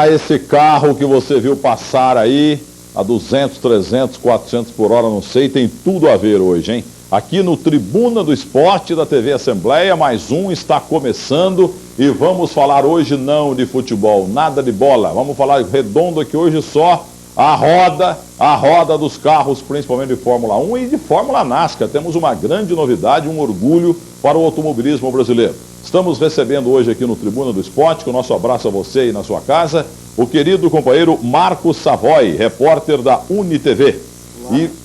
Ah, esse carro que você viu passar aí, a 200, 300, 400 por hora, não sei, tem tudo a ver hoje, hein? Aqui no Tribuna do Esporte da TV Assembleia, mais um está começando e vamos falar hoje não de futebol, nada de bola. Vamos falar redondo aqui hoje só a roda dos carros, principalmente de Fórmula 1 e de Fórmula NASCAR. Temos uma grande novidade, um orgulho para o automobilismo brasileiro. Estamos recebendo hoje aqui no Tribuna do Esporte, com o nosso abraço a você aí na sua casa, o querido companheiro Marcos Savoy, repórter da UniTV.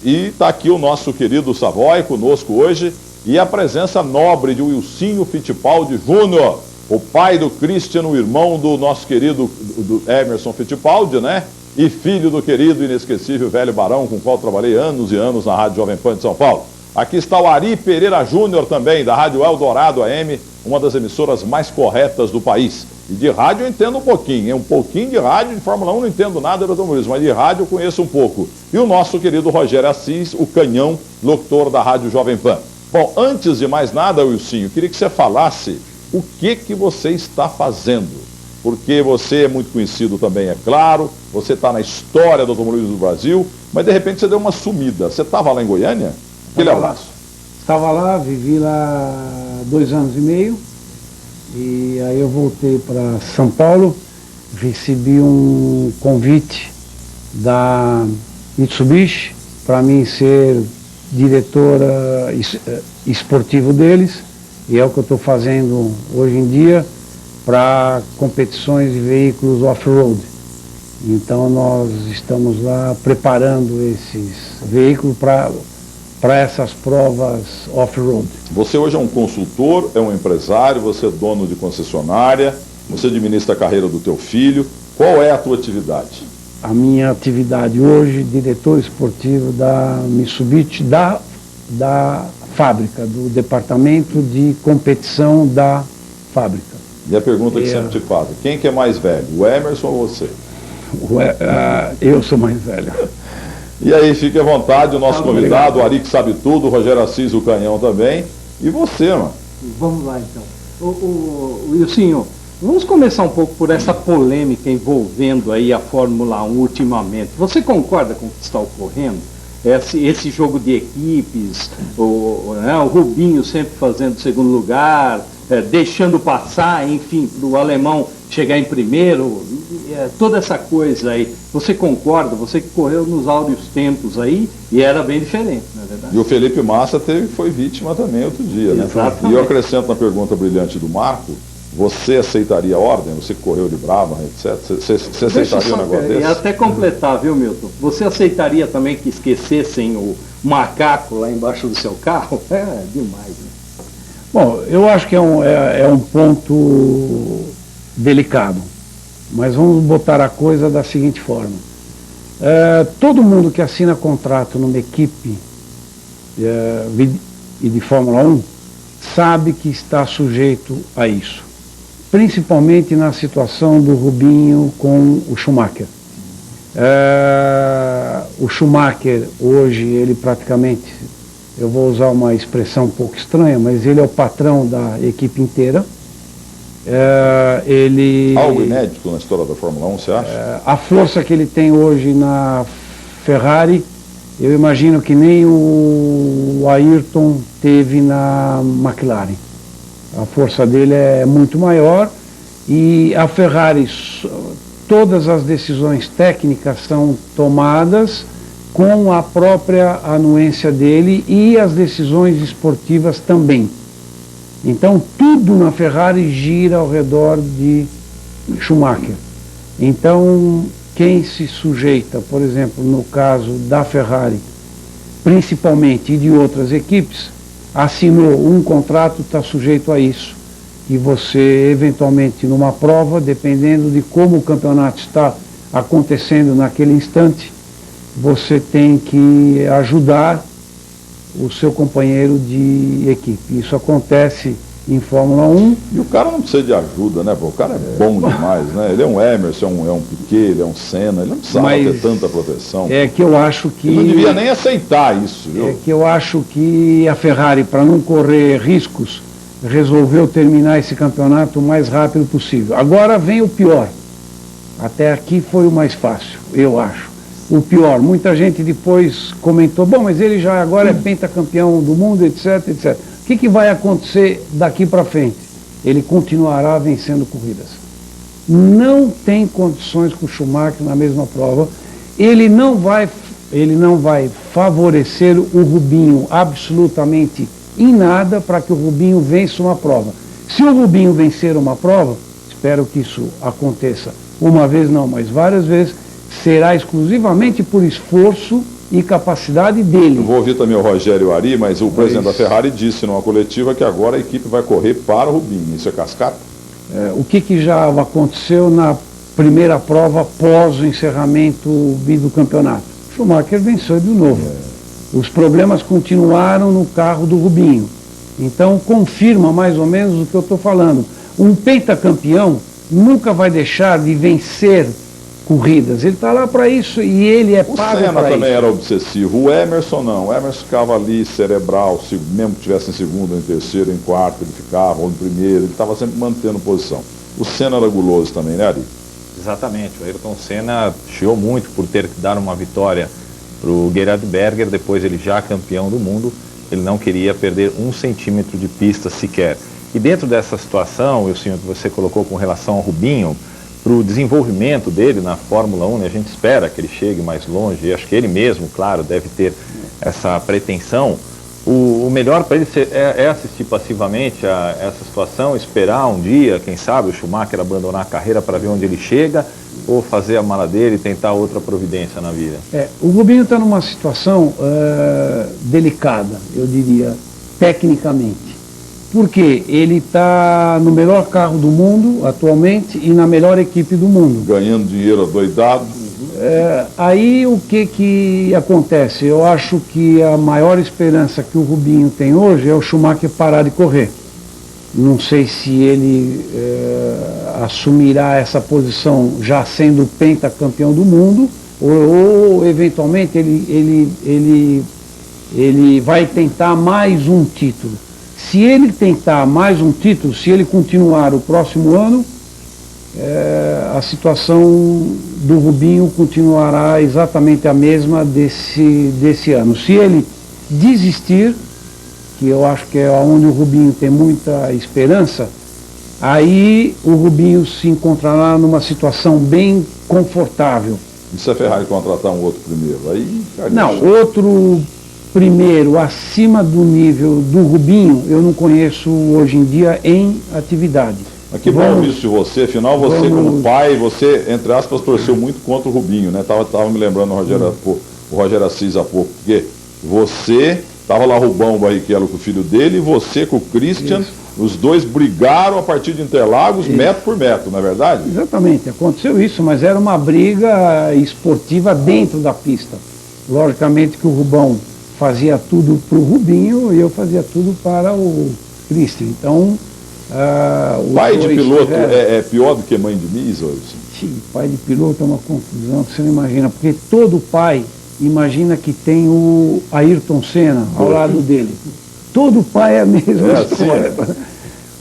E está aqui o nosso querido Savoy conosco hoje e a presença nobre de Wilsinho Fittipaldi Júnior, o pai do Christian, o irmão do nosso querido do Emerson Fittipaldi, né? E filho do querido inesquecível velho Barão, com o qual trabalhei anos e anos na Rádio Jovem Pan de São Paulo. Aqui está o Ari Pereira Júnior também, da Rádio Eldorado AM, uma das emissoras mais corretas do país. E de rádio eu entendo um pouquinho, um pouquinho de rádio, de Fórmula 1 não entendo nada do automobilismo, mas de rádio eu conheço um pouco. E o nosso querido Rogério Assis, o canhão, locutor da Rádio Jovem Pan. Bom, antes de mais nada, Wilsinho, eu queria que você falasse o que você está fazendo. Porque você é muito conhecido também, é claro, você está na história do automobilismo do Brasil, mas de repente você deu uma sumida. Você estava lá em Goiânia? Aquele abraço. Estava lá, vivi lá 2 anos e meio, e aí eu voltei para São Paulo, recebi um convite da Mitsubishi para mim ser diretor esportivo deles, e é o que eu estou fazendo hoje em dia para competições de veículos off-road. Então nós estamos lá preparando esses veículos para essas provas off-road. Você hoje é um consultor, é um empresário, você é dono de concessionária, você administra a carreira do teu filho. Qual é a tua atividade? A minha atividade hoje, diretor esportivo da Mitsubishi, da fábrica, do departamento de competição da fábrica. E a pergunta que sempre te faço, quem que é mais velho, o Emerson ou você? Eu sou mais velho. E aí, fique à vontade, o nosso convidado, o Ari que sabe tudo, o Rogério Assis, o canhão também. E você, mano? Vamos lá, então. Wilsinho, vamos começar um pouco por essa polêmica envolvendo aí a Fórmula 1 ultimamente. Você concorda com o que está ocorrendo? Esse jogo de equipes, o Rubinho sempre fazendo segundo lugar, deixando passar, enfim, para o alemão chegar em primeiro, toda essa coisa aí. Você concorda? Você que correu nos áureos tempos aí e era bem diferente, não é verdade? E o Felipe Massa foi vítima também outro dia, né? Exatamente. E eu acrescento na pergunta brilhante do Marco, você aceitaria a ordem? Você que correu de Brava, etc. Você aceitaria um negócio desse? E até completar, viu, Milton? Você aceitaria também que esquecessem o macaco lá embaixo do seu carro? É demais, né? Bom, eu acho que é um ponto delicado, mas vamos botar a coisa da seguinte forma. Todo mundo que assina contrato numa equipe e de Fórmula 1 sabe que está sujeito a isso, principalmente na situação do Rubinho com o Schumacher. O Schumacher hoje, ele praticamente, eu vou usar uma expressão um pouco estranha, mas ele é o patrão da equipe inteira. Algo inédito na história da Fórmula 1, você acha? A força que ele tem hoje na Ferrari, eu imagino que nem o Ayrton teve na McLaren. A força dele é muito maior e a Ferrari, todas as decisões técnicas são tomadas com a própria anuência dele e as decisões esportivas também. Então tudo na Ferrari gira ao redor de Schumacher. Então quem se sujeita, por exemplo, no caso da Ferrari, principalmente e de outras equipes, assinou um contrato, está sujeito a isso. E você, eventualmente, numa prova, dependendo de como o campeonato está acontecendo naquele instante, você tem que ajudar o seu companheiro de equipe. Isso acontece em Fórmula 1. E o cara não precisa de ajuda, né? O cara é bom demais, né? Ele é um Emerson, é um Piquet, ele é um Senna, ele não precisava ter tanta proteção. É que eu acho que... Ele não devia nem aceitar isso, viu? É que eu acho que a Ferrari, para não correr riscos, resolveu terminar esse campeonato o mais rápido possível. Agora vem o pior. Até aqui foi o mais fácil, eu acho. O pior, muita gente depois comentou, bom, mas ele já agora é pentacampeão do mundo, etc, etc. O que vai acontecer daqui para frente? Ele continuará vencendo corridas. Não tem condições com o Schumacher na mesma prova. Ele não vai favorecer o Rubinho absolutamente em nada para que o Rubinho vença uma prova. Se o Rubinho vencer uma prova, espero que isso aconteça uma vez não, mas várias vezes, será exclusivamente por esforço e capacidade dele. Eu vou ouvir também o Rogério Ari, mas o presidente da Ferrari disse numa coletiva que agora a equipe vai correr para o Rubinho. Isso é cascata? O que já aconteceu na primeira prova após o encerramento do campeonato? Schumacher venceu de novo. Os problemas continuaram no carro do Rubinho. Então confirma mais ou menos o que eu estou falando. Um pentacampeão nunca vai deixar de vencer corridas. Ele está lá para isso e ele é pago para isso. O Senna também era obsessivo. O Emerson não. O Emerson ficava ali cerebral, mesmo que tivesse em segundo, em terceiro, em quarto, ele ficava, ou em primeiro, ele estava sempre mantendo posição. O Senna era guloso também, né, Ari? Exatamente. O Ayrton Senna chiou muito por ter que dar uma vitória para o Gerhard Berger, depois ele já campeão do mundo, ele não queria perder 1 centímetro de pista sequer. E dentro dessa situação, o senhor que você colocou com relação ao Rubinho, para o desenvolvimento dele na Fórmula 1, a gente espera que ele chegue mais longe, e acho que ele mesmo, claro, deve ter essa pretensão. O melhor para ele é assistir passivamente a essa situação, esperar um dia, quem sabe, o Schumacher abandonar a carreira para ver onde ele chega, ou fazer a mala dele e tentar outra providência na vida. O Rubinho está numa situação delicada, eu diria, tecnicamente. Porque ele está no melhor carro do mundo atualmente e na melhor equipe do mundo. Ganhando dinheiro adoidado. Aí o que acontece? Eu acho que a maior esperança que o Rubinho tem hoje é o Schumacher parar de correr. Não sei se ele assumirá essa posição já sendo pentacampeão do mundo ou eventualmente ele vai tentar mais um título. Se ele tentar mais um título, se ele continuar o próximo ano, a situação do Rubinho continuará exatamente a mesma desse ano. Se ele desistir, que eu acho que é onde o Rubinho tem muita esperança, aí o Rubinho se encontrará numa situação bem confortável. E se a Ferrari contratar um outro primeiro? Aí, não, outro primeiro acima do nível do Rubinho, eu não conheço hoje em dia em atividade. Mas que bom isso de você, afinal você como pai, você, entre aspas, torceu muito contra o Rubinho, né? Tava me lembrando o Rogério Assis há pouco, porque você estava lá Rubão Barrichello com o filho dele e você com o Christian, os dois brigaram a partir de Interlagos, metro por metro, não é verdade? Exatamente, aconteceu isso, mas era uma briga esportiva dentro da pista. Logicamente que o Rubão fazia tudo para o Rubinho e eu fazia tudo para o Christian. Então, pai de piloto é pior do que mãe de Miss hoje? Sim, pai de piloto é uma confusão que você não imagina, porque todo pai imagina que tem o Ayrton Senna ao lado dele. Todo pai é a mesma história. Assim,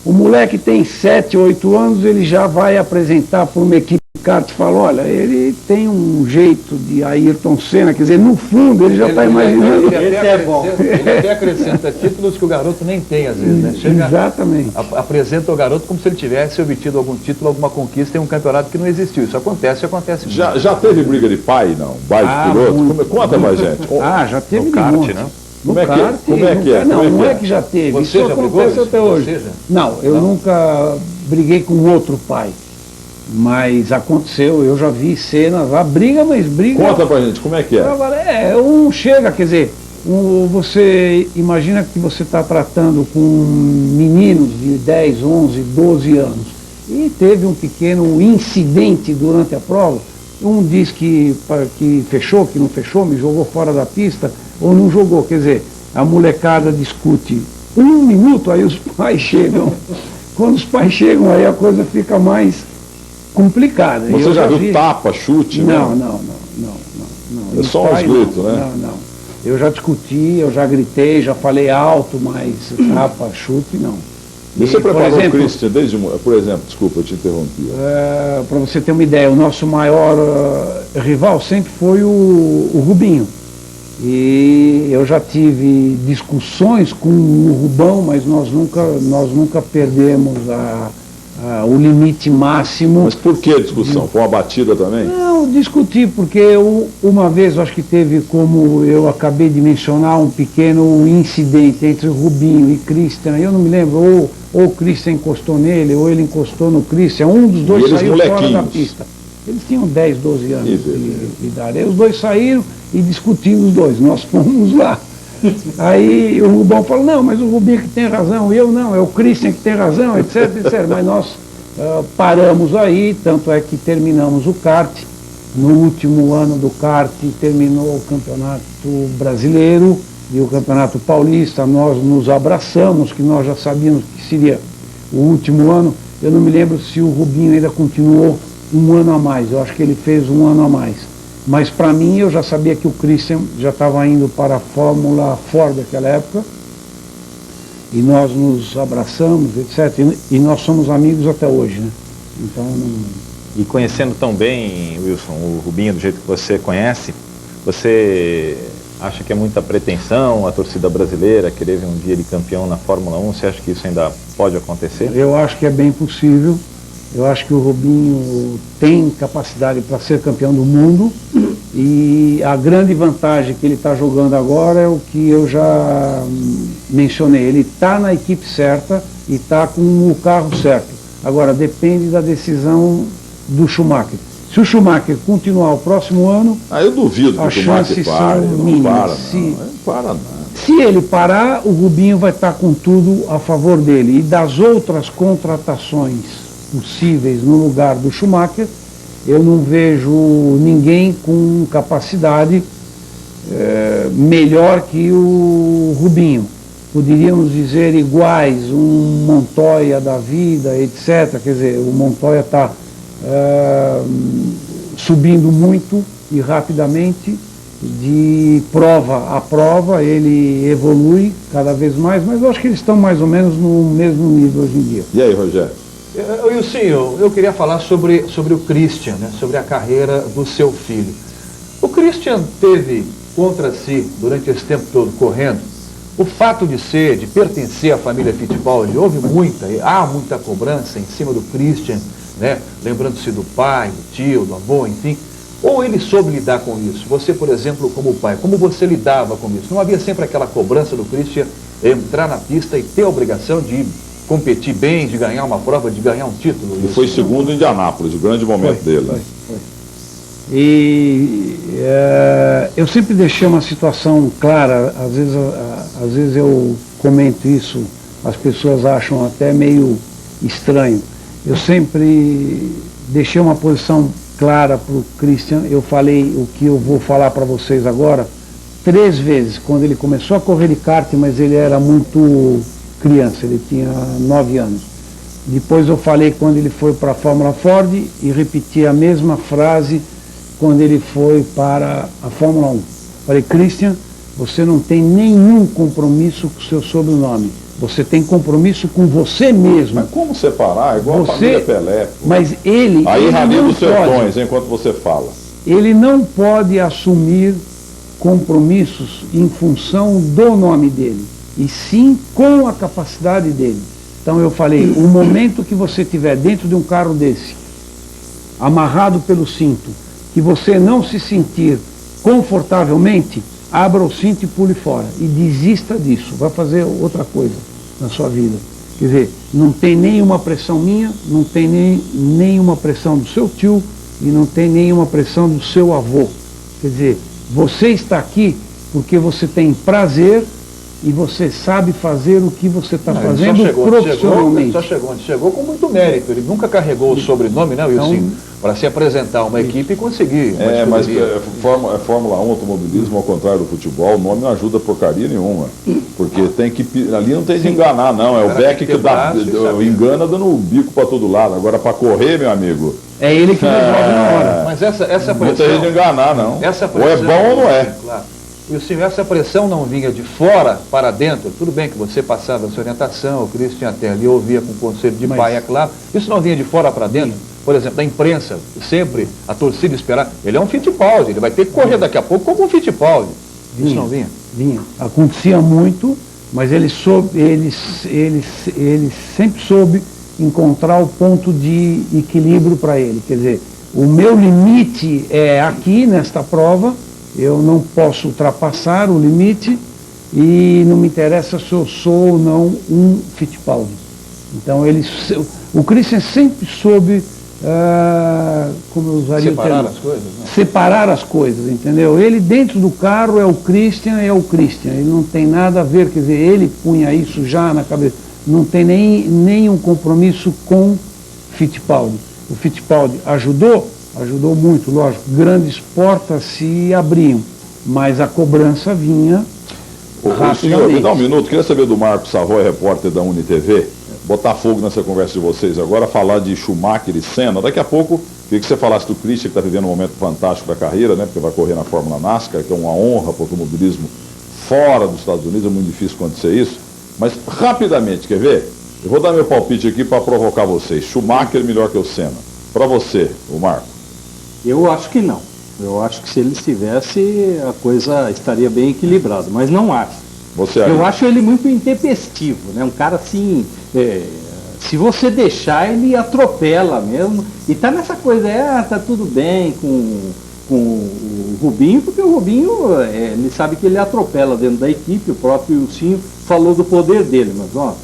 O moleque tem 7, 8 anos, ele já vai apresentar para uma equipe de kart e fala, olha, ele tem um jeito de Ayrton Senna, quer dizer, no fundo ele já está imaginando. Ele até acrescenta títulos que o garoto nem tem, às vezes, né? Chega, exatamente. Apresenta o garoto como se ele tivesse obtido algum título, alguma conquista em um campeonato que não existiu. Isso acontece muito. Já teve briga de pai, não? Pai de piloto? Conta pra gente. Já teve no kart, né? Como é que é? Não é que já teve. Você isso já acontece brigou? Até hoje. Não, eu nunca briguei com outro pai. Mas aconteceu, eu já vi cenas lá, briga, mas briga. Conta pra gente, como é que é? Um chega, quer dizer, você imagina que você está tratando com meninos de 10, 11, 12 anos. E teve um pequeno incidente durante a prova. Um diz que fechou, que não fechou, me jogou fora da pista, ou não jogou. Quer dizer, a molecada discute 1 minuto, aí os pais chegam. Quando os pais chegam, aí a coisa fica mais complicada. Você já viu tapa, chute? Não. É só uns gritos, né? Não. Eu já discuti, eu já gritei, já falei alto, mas tapa, chute, não. Você por preparou exemplo, o Christian desde, por exemplo, desculpa, eu te interrompi. Para você ter uma ideia, o nosso maior rival sempre foi o Rubinho. E eu já tive discussões com o Rubão, mas nós nunca perdemos o limite máximo. Mas por que a discussão? Foi uma batida também? Não, discuti, porque uma vez eu acho que teve, como eu acabei de mencionar, um pequeno incidente entre Rubinho e Christian. Eu não me lembro, ou o Christian encostou nele, ou ele encostou no Christian. Um dos dois saiu fora da pista. Eles tinham 10, 12 anos de idade. Aí os dois saíram e discutiram os dois. Nós fomos lá. Aí o Rubão falou, não, mas o Rubinho que tem razão, eu não, é o Christian que tem razão, etc, etc. Mas nós paramos aí, tanto é que terminamos o kart. No último ano do kart terminou o Campeonato Brasileiro e o Campeonato Paulista. Nós nos abraçamos, que nós já sabíamos que seria o último ano. Eu não me lembro se o Rubinho ainda continuou um ano a mais, eu acho que ele fez um ano a mais. Mas para mim, eu já sabia que o Christian já estava indo para a Fórmula Ford naquela época, e nós nos abraçamos, etc. E nós somos amigos até hoje, né? Então, E conhecendo tão bem, Wilson, o Rubinho do jeito que você conhece, você acha que é muita pretensão a torcida brasileira querer ver um dia ele campeão na Fórmula 1? Você acha que isso ainda pode acontecer? Eu acho que é bem possível. Eu acho que o Rubinho tem capacidade para ser campeão do mundo, e a grande vantagem que ele está jogando agora é o que eu já mencionei. Ele está na equipe certa e está com o carro certo. Agora, depende da decisão do Schumacher. Se o Schumacher continuar o próximo ano, eu duvido que o Schumacher pare. Não para não. Se ele parar, o Rubinho vai estar com tudo a favor dele. E das outras contratações possíveis no lugar do Schumacher, eu não vejo ninguém com capacidade melhor que o Rubinho. Poderíamos dizer iguais, um Montoya da vida, etc. Quer dizer, o Montoya está subindo muito e rapidamente, de prova a prova, ele evolui cada vez mais, mas eu acho que eles estão mais ou menos no mesmo nível hoje em dia. E aí, Rogério? Wilson, eu queria falar sobre o Christian, né, sobre a carreira do seu filho. O Christian teve contra si, durante esse tempo todo correndo, o fato de pertencer à família Fittipaldi. Há muita cobrança em cima do Christian, né, lembrando-se do pai, do tio, do avô, enfim. Ou ele soube lidar com isso? Você, por exemplo, como pai, como você lidava com isso? Não havia sempre aquela cobrança do Christian entrar na pista e ter a obrigação de competir bem, de ganhar uma prova, de ganhar um título? Ele foi segundo em Indianápolis, o grande momento dele. Foi. E eu sempre deixei uma situação clara. Às vezes eu comento isso, as pessoas acham até meio estranho. Eu sempre deixei uma posição clara para o Christian. Eu falei o que eu vou falar para vocês agora 3 vezes, quando ele começou a correr de kart, mas ele era muito criança, ele tinha 9 anos. Depois eu falei quando ele foi para a Fórmula Ford, e repeti a mesma frase quando ele foi para a Fórmula 1. Falei, Christian, você não tem nenhum compromisso com o seu sobrenome. Você tem compromisso com você mesmo. Mas como separar? É igual a família Pelé. Pô. Mas ele... Aí Rainha dos Sertões, enquanto você fala. Ele não pode assumir compromissos em função do nome dele, e sim com a capacidade dele. Então eu falei, o momento que você estiver dentro de um carro desse, amarrado pelo cinto, que você não se sentir confortavelmente, abra o cinto e pule fora. E desista disso, vai fazer outra coisa na sua vida. Quer dizer, não tem nenhuma pressão minha, não tem nenhuma pressão do seu tio, e não tem nenhuma pressão do seu avô. Quer dizer, você está aqui porque você tem prazer e você sabe fazer o que você está fazendo profissionalmente. Chegou com muito mérito. Ele nunca carregou o sobrenome, né, Wilson? Então, para se apresentar a uma equipe e conseguir. Mas Fórmula 1, automobilismo, ao contrário do futebol, o nome não ajuda porcaria nenhuma. Porque tem que. Ali não tem de enganar, não. É o Beck que dá, engana dando o bico para todo lado. Agora, para correr, meu amigo. É ele que resolve na hora. Mas essa pressão. Não tem de enganar, não. Essa pressão, ou é bom ou não é. Claro. Wilson, essa pressão não vinha de fora para dentro? Tudo bem que você passava essa orientação, o Christian até ali ouvia com o conselho de pai, é claro. Isso não vinha de fora para dentro? Por exemplo, da imprensa, sempre a torcida esperar. Ele é um Fittipaldi, ele vai ter que correr daqui a pouco como um Fittipaldi. Isso não vinha? Vinha. Acontecia muito, mas ele sempre soube encontrar o ponto de equilíbrio para ele. Quer dizer, o meu limite é aqui, nesta prova, eu não posso ultrapassar o limite e não me interessa se eu sou ou não um Fittipaldi. Então, o Christian sempre soube, como eu usaria separar o termo, as coisas, né? separar as coisas, entendeu? Ele dentro do carro é o Christian, ele não tem nada a ver, quer dizer, ele punha isso já na cabeça, não tem nenhum compromisso com Fittipaldi. O Fittipaldi ajudou muito, lógico, grandes portas se abriam, mas a cobrança vinha rapidamente. Senhor, me dá um minuto, queria saber do Marcos Savoy, repórter da UniTV, botar fogo nessa conversa de vocês agora, falar de Schumacher e Senna. Daqui a pouco, queria que você falasse do Christian, que está vivendo um momento fantástico da carreira, né, porque vai correr na Fórmula NASCAR, que é uma honra para o automobilismo fora dos Estados Unidos, é muito difícil acontecer isso. Mas, rapidamente, quer ver? Eu vou dar meu palpite aqui para provocar vocês. Schumacher melhor que o Senna. Para você, o Marco. Eu acho que não. Eu acho que se ele estivesse, a coisa estaria bem equilibrada, mas não acho. Você Eu acho ele muito intempestivo, né? Um cara assim, se você deixar, ele atropela mesmo. E tá nessa coisa, tá tudo bem com o Rubinho, porque o Rubinho, ele sabe que ele atropela dentro da equipe, o próprio Wilson falou do poder dele, mas ó,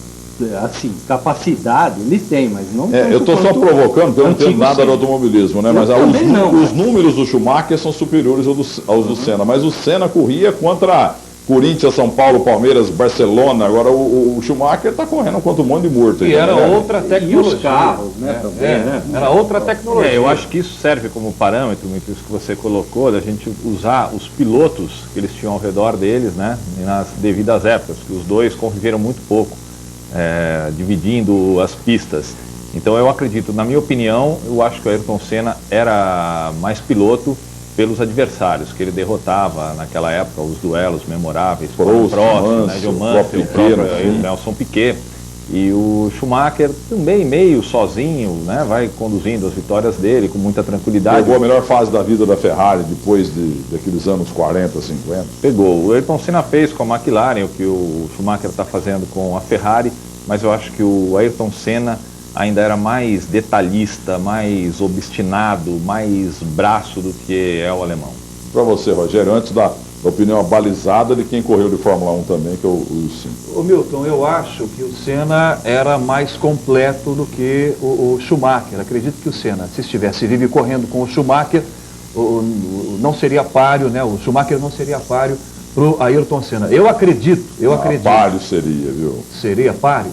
assim, capacidade ele tem, mas não... eu estou só provocando, porque eu não entendo nada do automobilismo, né? Mas os números do Schumacher são superiores aos do Senna, mas o Senna corria contra Corinthians, São Paulo, Palmeiras, Barcelona, agora o Schumacher está correndo contra um monte de morto. E era outra tecnologia. E os carros, né? Era outra tecnologia. Eu acho que isso serve como parâmetro, muito isso que você colocou, da gente usar os pilotos que eles tinham ao redor deles, né? Nas devidas épocas, que os dois conviveram muito pouco, dividindo as pistas. Então eu acredito, na minha opinião, eu acho que o Ayrton Senna era mais piloto pelos adversários que ele derrotava naquela época, os duelos memoráveis, Prost, Nigel Mansell, o próprio Nelson Piquet, e o Schumacher também meio sozinho, né, vai conduzindo as vitórias dele com muita tranquilidade. Pegou a melhor fase da vida da Ferrari depois daqueles anos 40, 50. Pegou. O Ayrton Senna fez com a McLaren o que o Schumacher está fazendo com a Ferrari, mas eu acho que o Ayrton Senna ainda era mais detalhista, mais obstinado, mais braço do que é o alemão. Para você, Rogério, antes da opinião abalizada de quem correu de Fórmula 1 também, que é o Wilson. Ô Milton, eu acho que o Senna era mais completo do que o Schumacher. Acredito que o Senna, se estivesse vivo e correndo com o Schumacher, não seria páreo, né? O Schumacher não seria páreo para o Ayrton Senna. Eu acredito. Páreo seria, viu? Seria páreo?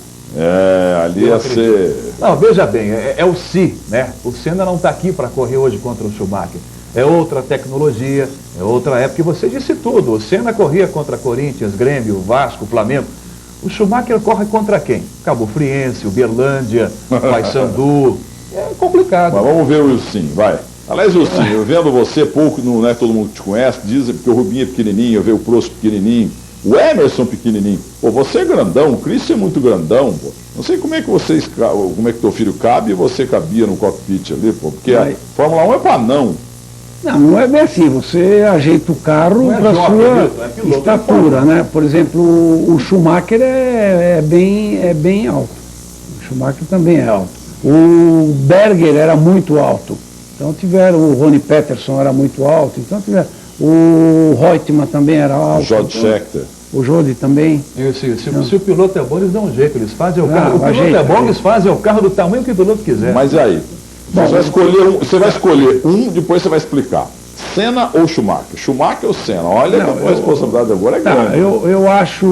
Ali ia ser... Não, veja bem, é o si, né? O Senna não está aqui para correr hoje contra o Schumacher. É outra tecnologia, é outra época, e você disse tudo. O Senna corria contra Corinthians, Grêmio, Vasco, Flamengo. O Schumacher corre contra quem? Cabo Friense, Uberlândia, Paysandu. É complicado. Mas vamos ver o Wilson, vai. Aliás, Wilson, eu vendo você pouco, não é todo mundo que te conhece, dizem porque o Rubinho é pequenininho, eu vejo o Prost pequenininho. O Emerson pequenininho. Pô, você é grandão, o Christian é muito grandão, pô. Não sei como é que teu filho cabe e você cabia no cockpit ali, pô. Porque a Fórmula 1 é pra não. Não é bem assim. Você ajeita o carro para sua estatura, né? Por exemplo, o Schumacher é bem alto. O Schumacher também é alto. O Berger era muito alto. Então o Ronnie Peterson era muito alto. Então o Reutemann também era alto. George Scheckter. O Jody também. Se o piloto é bom, eles dão um jeito, eles fazem o carro. O piloto é bom, eles fazem o carro do tamanho que o piloto quiser. Mas e aí? Você vai escolher um, depois você vai explicar. Senna ou Schumacher? Schumacher ou Senna? Olha, a responsabilidade agora é grande. Eu acho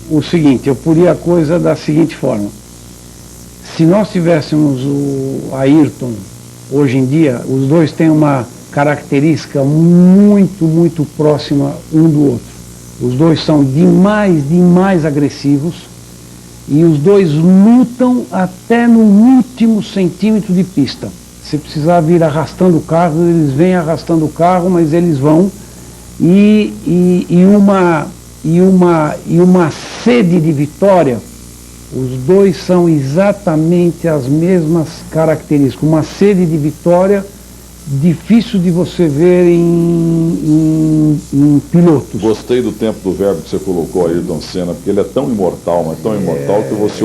o seguinte, eu poria a coisa da seguinte forma. Se nós tivéssemos o Ayrton hoje em dia, os dois têm uma característica muito, muito próxima um do outro. Os dois são demais agressivos e os dois lutam até no último centímetro de pista. Se precisar vir arrastando o carro, eles vêm arrastando o carro, mas eles vão. e uma sede de vitória. Os dois são exatamente as mesmas características. Uma sede de vitória difícil de você ver em pilotos. Gostei do tempo do verbo que você colocou, Ayrton Senna, porque ele é tão imortal, mas tão imortal que você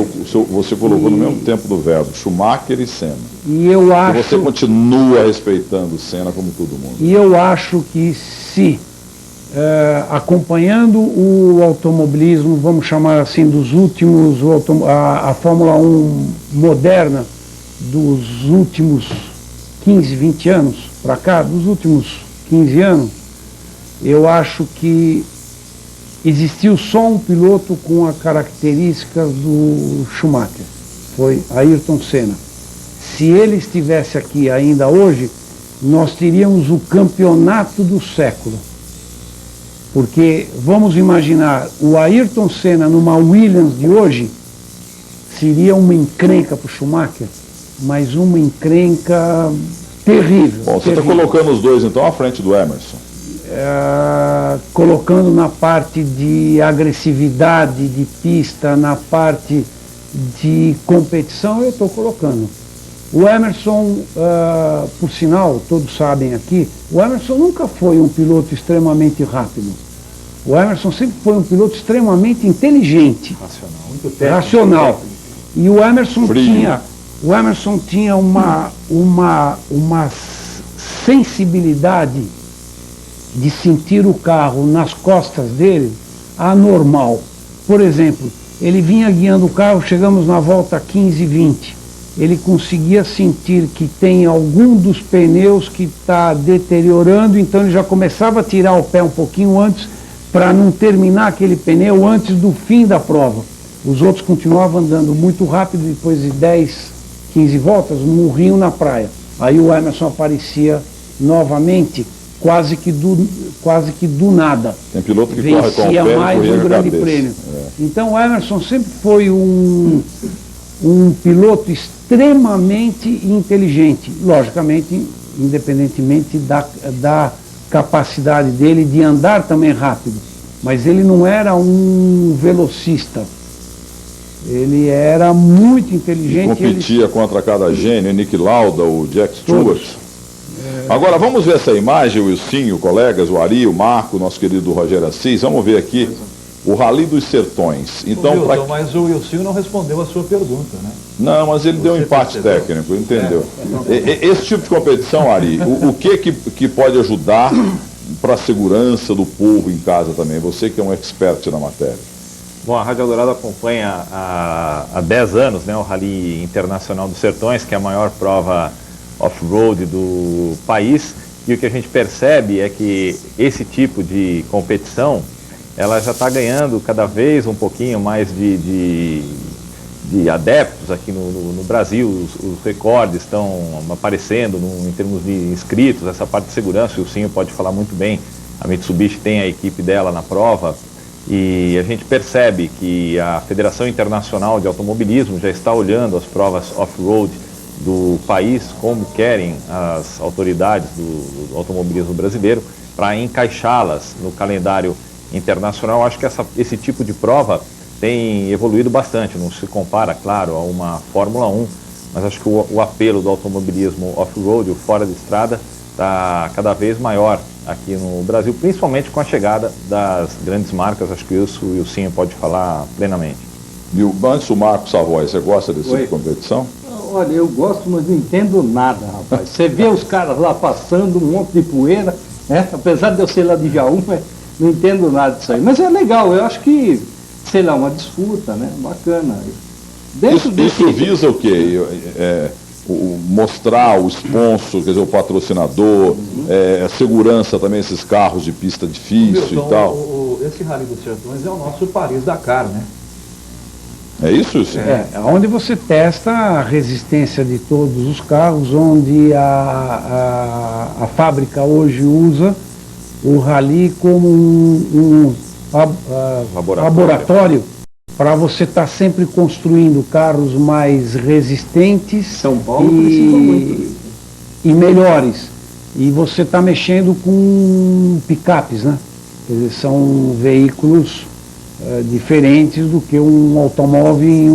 colocou no mesmo tempo do verbo, Schumacher e Senna. E eu acho... E você continua respeitando o Senna como todo mundo. E eu acho que se, acompanhando o automobilismo, vamos chamar assim, dos últimos, a Fórmula 1 moderna, dos últimos 15, 20 anos para cá, dos últimos 15 anos, eu acho que existiu só um piloto com a característica do Schumacher, foi Ayrton Senna. Se ele estivesse aqui ainda hoje, nós teríamos o campeonato do século. Porque, vamos imaginar, o Ayrton Senna numa Williams de hoje seria uma encrenca para o Schumacher, mas uma encrenca terrível. Bom, você está colocando os dois então à frente do Emerson. Colocando na parte de agressividade de pista, na parte de competição, eu estou colocando. O Emerson, por sinal, todos sabem aqui, o Emerson nunca foi um piloto extremamente rápido. O Emerson sempre foi um piloto extremamente inteligente. Racional, muito técnico. Racional. E o Emerson Frio. tinha uma sensibilidade de sentir o carro nas costas dele anormal. Por exemplo, ele vinha guiando o carro, chegamos na volta 15, 20. Ele conseguia sentir que tem algum dos pneus que está deteriorando, então ele já começava a tirar o pé um pouquinho antes para não terminar aquele pneu antes do fim da prova. Os outros continuavam andando muito rápido, depois de 10, 15 voltas, morriam na praia. Aí o Emerson aparecia novamente, quase que do nada. Tem piloto que corre com o vencia pé mais e um grande prêmio. Então o Emerson sempre foi um piloto extremamente inteligente, logicamente, independentemente da capacidade dele de andar também rápido, mas ele não era um velocista, ele era muito inteligente. Competia contra cada gênio, Nick Lauda, o Jack Stewart. Agora vamos ver essa imagem, o Wilsinho, colegas, o Ari, o Marco, nosso querido Rogério Assis, vamos ver aqui o Rally dos Sertões. Então, Wilson, mas o Wilson não respondeu a sua pergunta, né? Não, mas ele deu um empate técnico, entendeu? Esse tipo de competição, Ari, o que pode ajudar para a segurança do povo em casa também? Você que é um expert na matéria. Bom, a Rádio Eldorado acompanha há 10 anos, né, o Rally Internacional dos Sertões, que é a maior prova off-road do país, e o que a gente percebe é que esse tipo de competição ela já está ganhando cada vez um pouquinho mais de adeptos aqui no Brasil. Os recordes estão aparecendo em termos de inscritos, essa parte de segurança, o Wilsinho pode falar muito bem. A Mitsubishi tem a equipe dela na prova e a gente percebe que a Federação Internacional de Automobilismo já está olhando as provas off-road do país, como querem as autoridades do automobilismo brasileiro, para encaixá-las no calendário internacional. Acho que esse tipo de prova tem evoluído bastante, não se compara, claro, a uma Fórmula 1, mas acho que o apelo do automobilismo off-road, o fora de estrada, está cada vez maior aqui no Brasil, principalmente com a chegada das grandes marcas. Acho que isso o Wilsinho pode falar plenamente. E antes o Marco Savoy, você gosta desse tipo de competição? Olha, eu gosto, mas não entendo nada, rapaz. Você vê os caras lá passando um monte de poeira, né? Apesar de eu ser lá de Jaú, mas não entendo nada disso aí. Mas é legal, eu acho que, sei lá, uma disputa, né? Bacana. Isso visa o quê? Mostrar o sponsor, quer dizer, o patrocinador, a segurança também, esses carros de pista difícil Milton, e tal. Esse Rally dos Sertões é o nosso Paris-Dakar, né? É isso, sim? Onde você testa a resistência de todos os carros, onde a fábrica hoje usa o rally como um laboratório para você estar sempre construindo carros mais resistentes São Paulo precisa muito disso. E melhores. E você está mexendo com picapes, né? Quer dizer, são veículos diferentes do que um automóvel em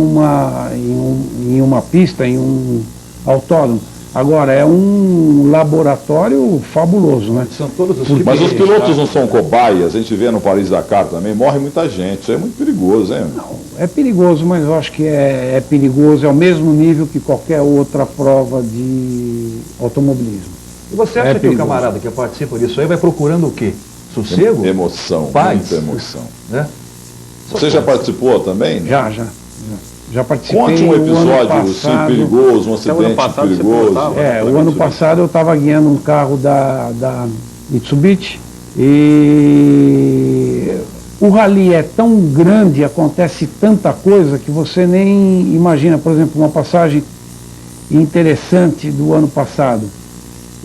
uma pista, em um autódromo. Agora, é um laboratório fabuloso, né? São todos os Mas os pilotos não são cobaias, a gente vê no Paris-Dakar também, morre muita gente, isso é muito perigoso, hein? Não, é perigoso, mas eu acho que é perigoso, é ao mesmo nível que qualquer outra prova de automobilismo. E você acha que perigoso. O camarada que participa disso aí vai procurando o quê? Sossego? Emoção, Paz? muita emoção. Né? Você já participou também? Já participei. Conte um o ano episódio assim, passado, perigoso, um acidente perigoso. o ano passado eu estava guiando um carro da Mitsubishi e o rally é tão grande, acontece tanta coisa que você nem imagina. Por exemplo, uma passagem interessante do ano passado.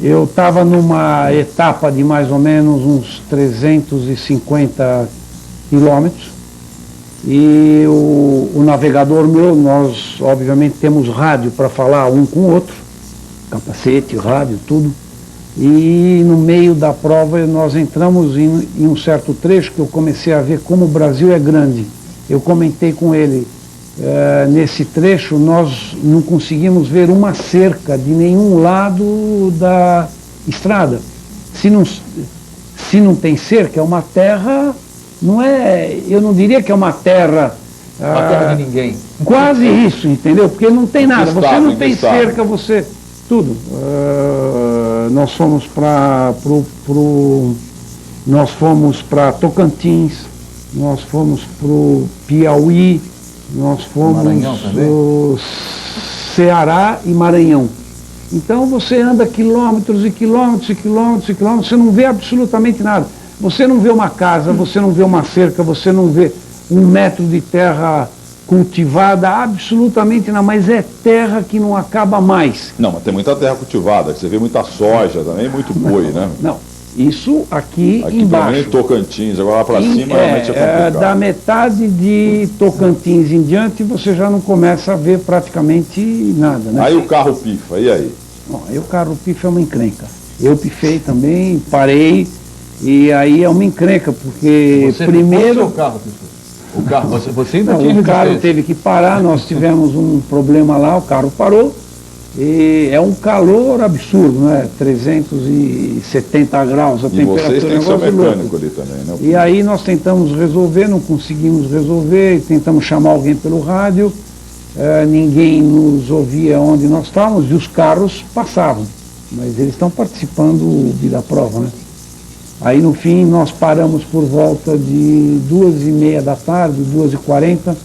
Eu estava numa etapa de mais ou menos uns 350 quilômetros e o navegador meu, nós obviamente temos rádio para falar um com o outro, capacete, rádio, tudo. E no meio da prova nós entramos em um certo trecho que eu comecei a ver como o Brasil é grande. Eu comentei com ele, nesse trecho nós não conseguimos ver uma cerca de nenhum lado da estrada. Se não tem cerca, é uma terra, eu não diria que é uma terra... Uma terra de ninguém. Quase isso, entendeu? Porque não tem nada, você não tem estado? cerca, você... Tudo. Nós fomos para Tocantins, nós fomos para o Piauí, nós fomos para Ceará e Maranhão. Então você anda quilômetros e quilômetros e quilômetros e quilômetros, você não vê absolutamente nada. Você não vê uma casa, você não vê uma cerca, você não vê 1 metro de terra cultivada, absolutamente não, mas é terra que não acaba mais. Não, mas tem muita terra cultivada, você vê muita soja também, muito boi, né? Não, isso aqui Aqui embaixo. também em Tocantins, agora lá para cima realmente é complicado. Da metade de Tocantins em diante você já não começa a ver praticamente nada, né? Aí o carro pifa, e aí? Bom, aí o carro pifa é uma encrenca. Eu pifei também, parei, e aí é uma encrenca, porque Você primeiro... o carro, o carro, você ainda Não, tinha o carro resistência. teve que parar, nós tivemos um problema lá, o carro parou, e é um calor absurdo, né? 370 graus a E temperatura. vocês têm que ser negócio mecânico louco. ali também, né? E aí nós tentamos resolver, não conseguimos resolver, tentamos chamar alguém pelo rádio, ninguém nos ouvia onde nós estávamos e os carros passavam, mas eles estão participando da prova, né? Aí no fim nós paramos por volta de 2h30 da tarde, 2h40,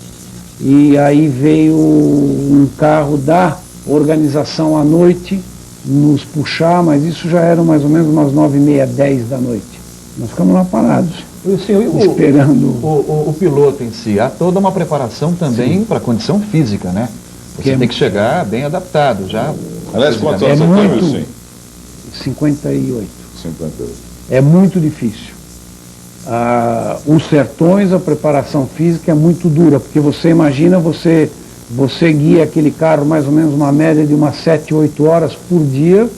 e aí veio um carro da organização à noite nos puxar, mas isso já era mais ou menos umas 9h30, 10 da noite. Nós ficamos lá parados, esperando. O piloto em si, há toda uma preparação também para a condição física, né? Você tem que chegar bem adaptado já. Aliás, quantos É anos você tem, muito- Wilson? 58. 58. É muito difícil. Os sertões, a preparação física é muito dura, porque você imagina, você guia aquele carro mais ou menos uma média de umas 7, 8 horas por dia,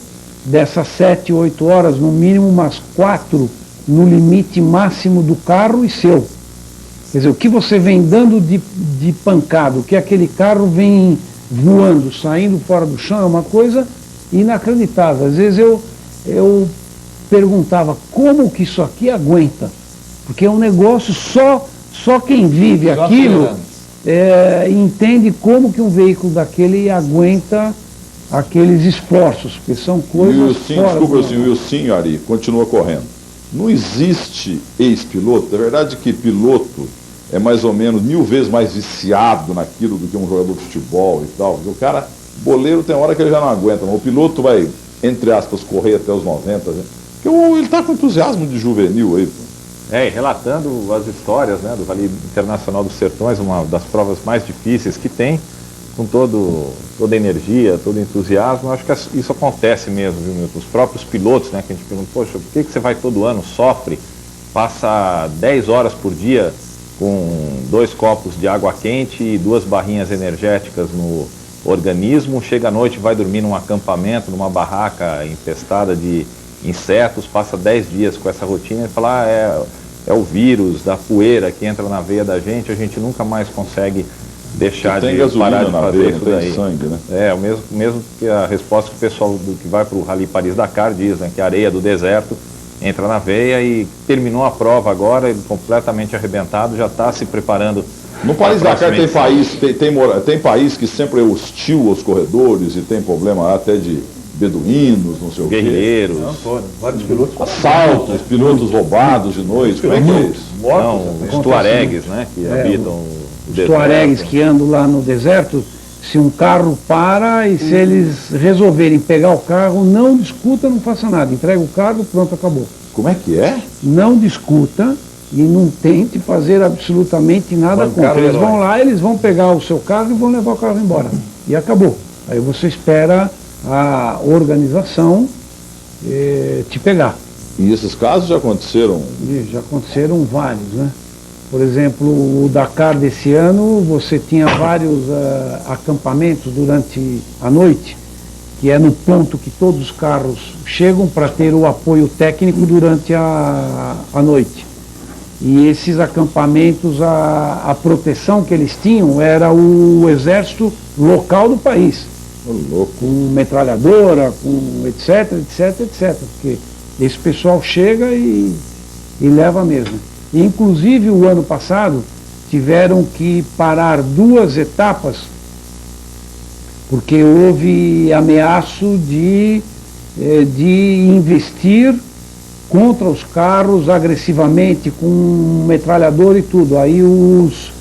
dessas 7, 8 horas, no mínimo umas 4 no limite máximo do carro e seu. Quer dizer, o que você vem dando de pancada, o que aquele carro vem voando, saindo fora do chão, é uma coisa inacreditável. Às vezes eu perguntava como que isso aqui aguenta, porque é um negócio só quem vive Só aquilo acelerando. entende como que um veículo daquele aguenta aqueles esforços, porque são E o coisas Wilson, fora desculpa, do assim, o Wilson, Ari, continua correndo. Não existe ex-piloto, é verdade que piloto é mais ou menos 1000 vezes mais viciado naquilo do que um jogador de futebol e tal. Porque o cara, boleiro, tem hora que ele já não aguenta, mas o piloto vai, entre aspas, correr até os 90, né? Porque ele está com entusiasmo de juvenil aí. Pô. E relatando as histórias, né, do Rally Internacional dos Sertões, uma das provas mais difíceis que tem, com toda a energia, todo o entusiasmo. Eu acho que isso acontece mesmo, viu, Milton? Os próprios pilotos, né, que a gente pergunta, poxa, por que você vai todo ano, sofre, passa 10 horas por dia com 2 copos de água quente e 2 barrinhas energéticas no organismo, chega à noite, vai dormir num acampamento, numa barraca infestada de insetos, passa 10 dias com essa rotina e fala, é o vírus da poeira que entra na veia da gente, a gente nunca mais consegue deixar de parar de fazer isso daí. Sangue, né? É, o mesmo que a resposta que o pessoal que vai para o Rally Paris-Dakar diz, né, que a areia do deserto entra na veia e terminou a prova agora, ele completamente arrebentado, já está se preparando. No Paris-Dakar tem país que sempre é hostil aos corredores e tem problema até de beduínos, não sei o quê. Guerrilheiros. Vários pilotos. Assaltos, pilotos roubados de noite, como é que é isso? Não, os tuaregues, né, que habitam o Os deserto. tuaregues que andam lá no deserto, se um carro para e se eles resolverem pegar o carro, não discuta, não faça nada. Entrega o carro, pronto, acabou. Como é que é? Não discuta e não tente fazer absolutamente nada Bancar contra. o Eles herói. vão lá, eles vão pegar o seu carro e vão levar o carro embora. E acabou. Aí você espera a organização te pegar. E esses casos já aconteceram? E já aconteceram vários, né? Por exemplo, o Dakar desse ano, você tinha vários acampamentos durante a noite, que é no ponto que todos os carros chegam para ter o apoio técnico durante a noite. E esses acampamentos, a proteção que eles tinham era o exército local do país, Louco. com metralhadora, com etc, etc, etc. Porque esse pessoal chega e leva mesmo. E, inclusive, o ano passado, tiveram que parar 2 etapas, porque houve ameaço de investir contra os carros agressivamente, com metralhador e tudo. Aí os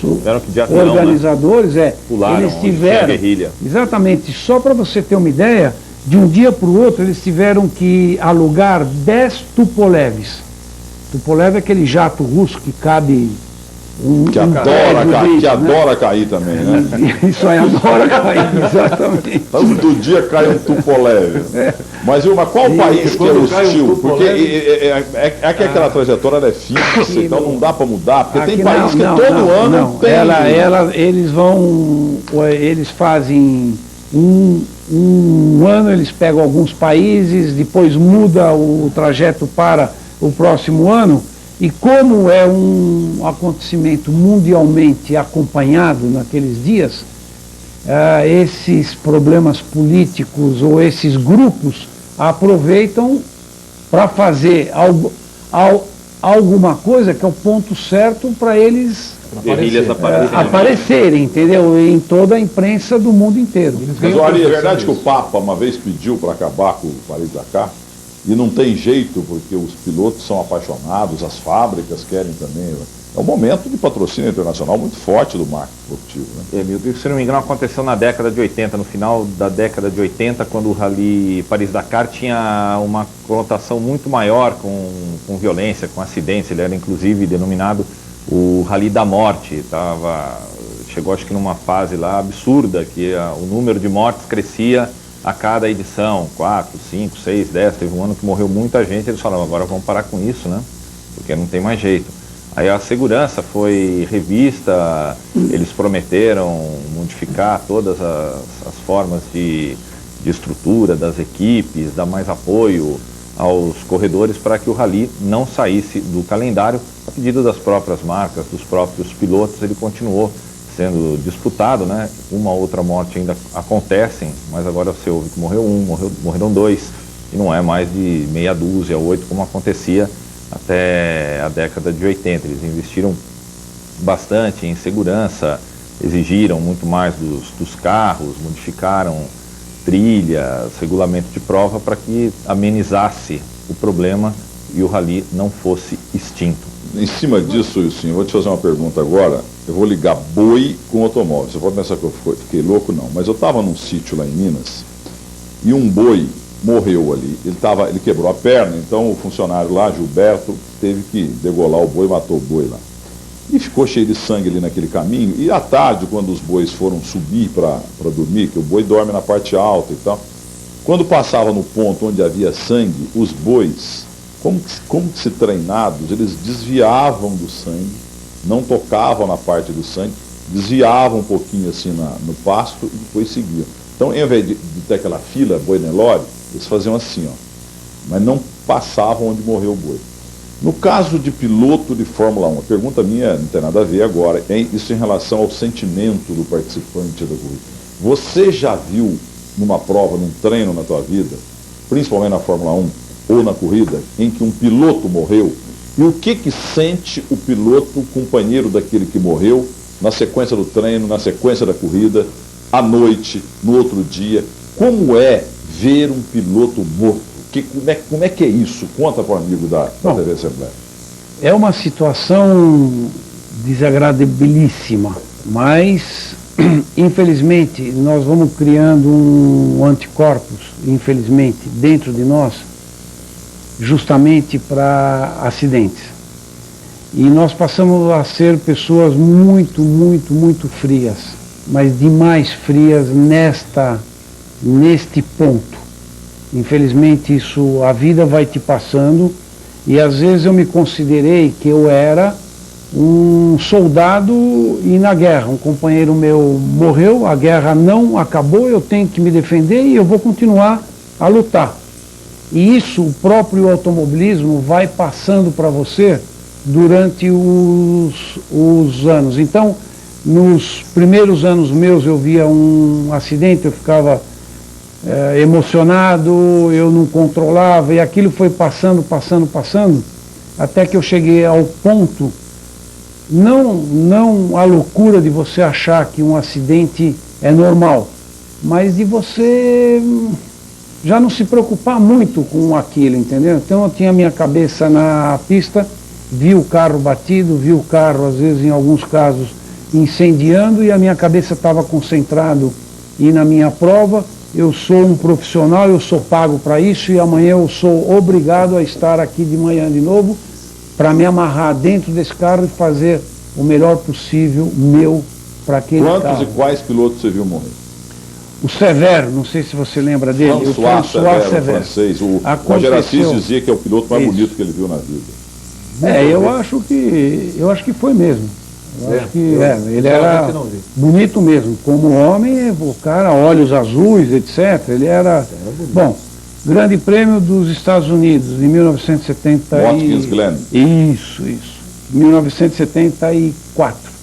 Tiveram que de avião, organizadores, pularam eles onde tinha tiveram, guerrilha. exatamente, só para você ter uma ideia, de um dia para o outro, eles tiveram que alugar 10 Tupoleves. Tupolev é aquele jato russo que cabe Que adora cair também, né? Isso aí, adora cair, exatamente. Todo dia cai um Tupolev. Mas, Vilma, qual país que é quando cai um hostil? Porque Tupolev- é que aquela trajetória ela é fixa, então não dá para mudar. Porque tem Aqui país que todo ano tem... Eles fazem um ano, eles pegam alguns países, depois muda o trajeto para o próximo ano, e como é um acontecimento mundialmente acompanhado naqueles dias, esses problemas políticos ou esses grupos aproveitam para fazer alguma coisa que é o ponto certo para eles Guerrilhas aparecerem, entendeu? Em toda a imprensa do mundo inteiro. Mas, Ari, é verdade que o Papa uma vez pediu para acabar com o Paris-Dakar? E não tem jeito, porque os pilotos são apaixonados, as fábricas querem também. É um momento de patrocínio internacional muito forte do marketing esportivo, né? Milton, se não me engano, aconteceu na década de 80, no final da década de 80, quando o Rally Paris-Dakar tinha uma conotação muito maior com violência, com acidentes. Ele era inclusive denominado o Rally da Morte. Chegou acho que numa fase lá absurda, que o número de mortes crescia a cada edição, 4, 5, 6, 10, teve um ano que morreu muita gente, eles falaram, agora vamos parar com isso, né? Porque não tem mais jeito. Aí a segurança foi revista, eles prometeram modificar todas as formas de estrutura das equipes, dar mais apoio aos corredores para que o rally não saísse do calendário. A pedido das próprias marcas, dos próprios pilotos, ele continuou sendo disputado, né? Uma outra morte ainda acontecem, mas agora você ouve que morreu um, morreram 2, e não é mais de meia dúzia, 8, como acontecia até a década de 80. Eles investiram bastante em segurança, exigiram muito mais dos carros, modificaram trilhas, regulamento de prova para que amenizasse o problema e o rally não fosse extinto. Em cima disso, Wilson, eu vou te fazer uma pergunta agora. Eu vou ligar boi com automóvel. Você pode pensar que eu fiquei louco? Não. Mas eu estava num sítio lá em Minas e um boi morreu ali. Ele quebrou a perna, então o funcionário lá, Gilberto, teve que degolar o boi e matou o boi lá. E ficou cheio de sangue ali naquele caminho. E à tarde, quando os bois foram subir para dormir, que o boi dorme na parte alta e tal, quando passava no ponto onde havia sangue, os bois, como que se treinados, eles desviavam do sangue, não tocavam na parte do sangue, desviavam um pouquinho assim no pasto e depois seguiam. Então, em vez de ter aquela fila boi Nelore, eles faziam assim, ó. mas não passavam onde morreu o boi. No caso de piloto de Fórmula 1, a pergunta minha não tem nada a ver agora, hein? Isso em relação ao sentimento do participante da corrida. Você já viu numa prova, num treino na tua vida, principalmente na Fórmula 1 ou na corrida, em que um piloto morreu? E o que sente o piloto, companheiro daquele que morreu, na sequência do treino, na sequência da corrida, à noite, no outro dia? Como é ver um piloto morto? Como é que é isso? Conta para o amigo da TV Assembleia. É uma situação desagradabilíssima, mas infelizmente nós vamos criando um anticorpos, infelizmente, dentro de nós, justamente para acidentes. E nós passamos a ser pessoas muito, muito, muito frias, mas demais frias neste ponto. Infelizmente isso, a vida vai te passando, e às vezes eu me considerei que eu era um soldado e na guerra, um companheiro meu morreu, a guerra não acabou, eu tenho que me defender e eu vou continuar a lutar. E isso, o próprio automobilismo vai passando para você durante os anos. Então, nos primeiros anos meus eu via um acidente, eu ficava emocionado, eu não controlava, e aquilo foi passando, até que eu cheguei ao ponto, não a loucura de você achar que um acidente é normal, mas de você já não se preocupar muito com aquilo, entendeu? Então eu tinha minha cabeça na pista, vi o carro batido, vi o carro, às vezes, em alguns casos, incendiando, e a minha cabeça estava concentrado e na minha prova. Eu sou um profissional, eu sou pago para isso, e amanhã eu sou obrigado a estar aqui de manhã de novo para me amarrar dentro desse carro e fazer o melhor possível meu para aquele carro. Quantos e quais pilotos você viu morrer? O Severo, não sei se você lembra dele, o François Severo, francês. O Roger Assis dizia que é o piloto mais bonito que ele viu na vida. Eu acho que foi mesmo. Ele era bonito mesmo, como homem, o cara, olhos azuis, etc. Ele era, bom, Grande Prêmio dos Estados Unidos, em 1970. Watkins Glen. Isso. 1974.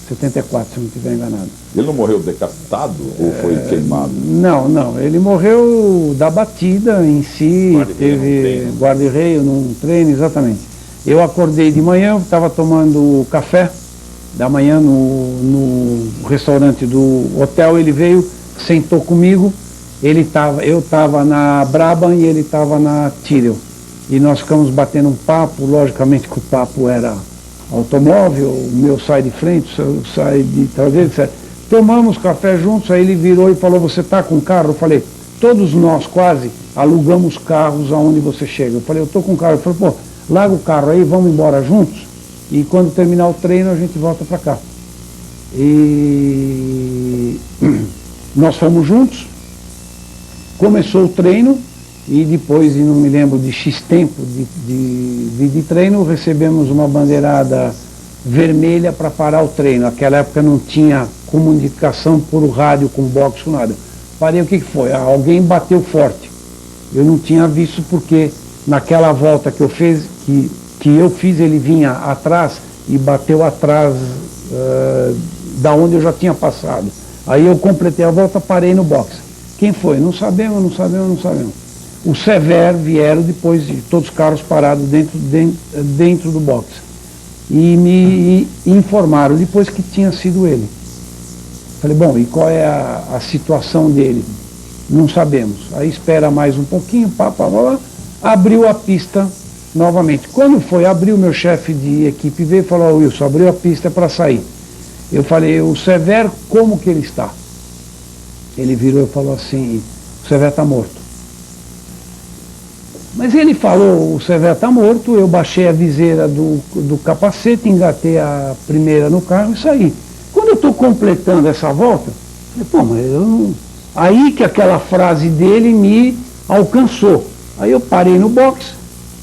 74, se não estiver enganado. Ele não morreu decapitado ou foi queimado? Não, ele morreu da batida em si, teve guarda-reio num treino, exatamente. Eu acordei de manhã, estava tomando café da manhã no restaurante do hotel, ele veio, sentou comigo, eu estava na Brabham e ele estava na Tyrrell. E nós ficamos batendo um papo, logicamente que o papo era automóvel, o meu sai de frente, o seu sai de traseiro, etc. Tomamos café juntos, aí ele virou e falou, você está com carro? Eu falei, todos nós quase alugamos carros aonde você chega. Eu falei, eu estou com carro. Ele falou, pô, larga o carro aí, vamos embora juntos, e quando terminar o treino a gente volta para cá. E nós fomos juntos, começou o treino, e depois, não me lembro de X tempo de treino, recebemos uma bandeirada vermelha para parar o treino. Naquela época não tinha comunicação por rádio com box, com nada. Parei, o que foi? Alguém bateu forte. Eu não tinha visto porque naquela volta que eu fiz, ele vinha atrás e bateu atrás da onde eu já tinha passado. Aí eu completei a volta, parei no box. Quem foi? Não sabemos. O Severo vieram depois de todos os carros parados dentro do box. E me informaram depois que tinha sido ele. Falei, bom, e qual é a situação dele? Não sabemos. Aí espera mais um pouquinho, abriu a pista novamente. Quando foi abrir, o meu chefe de equipe veio e falou, Wilson, abriu a pista para sair. Eu falei, o Severo, como que ele está? Ele virou e falou assim, o Severo está morto. Mas ele falou, o Severo está morto, eu baixei a viseira do capacete, engatei a primeira no carro e saí. Quando eu estou completando essa volta, eu falei, pô, mas eu não... Aí que aquela frase dele me alcançou. Aí eu parei no box,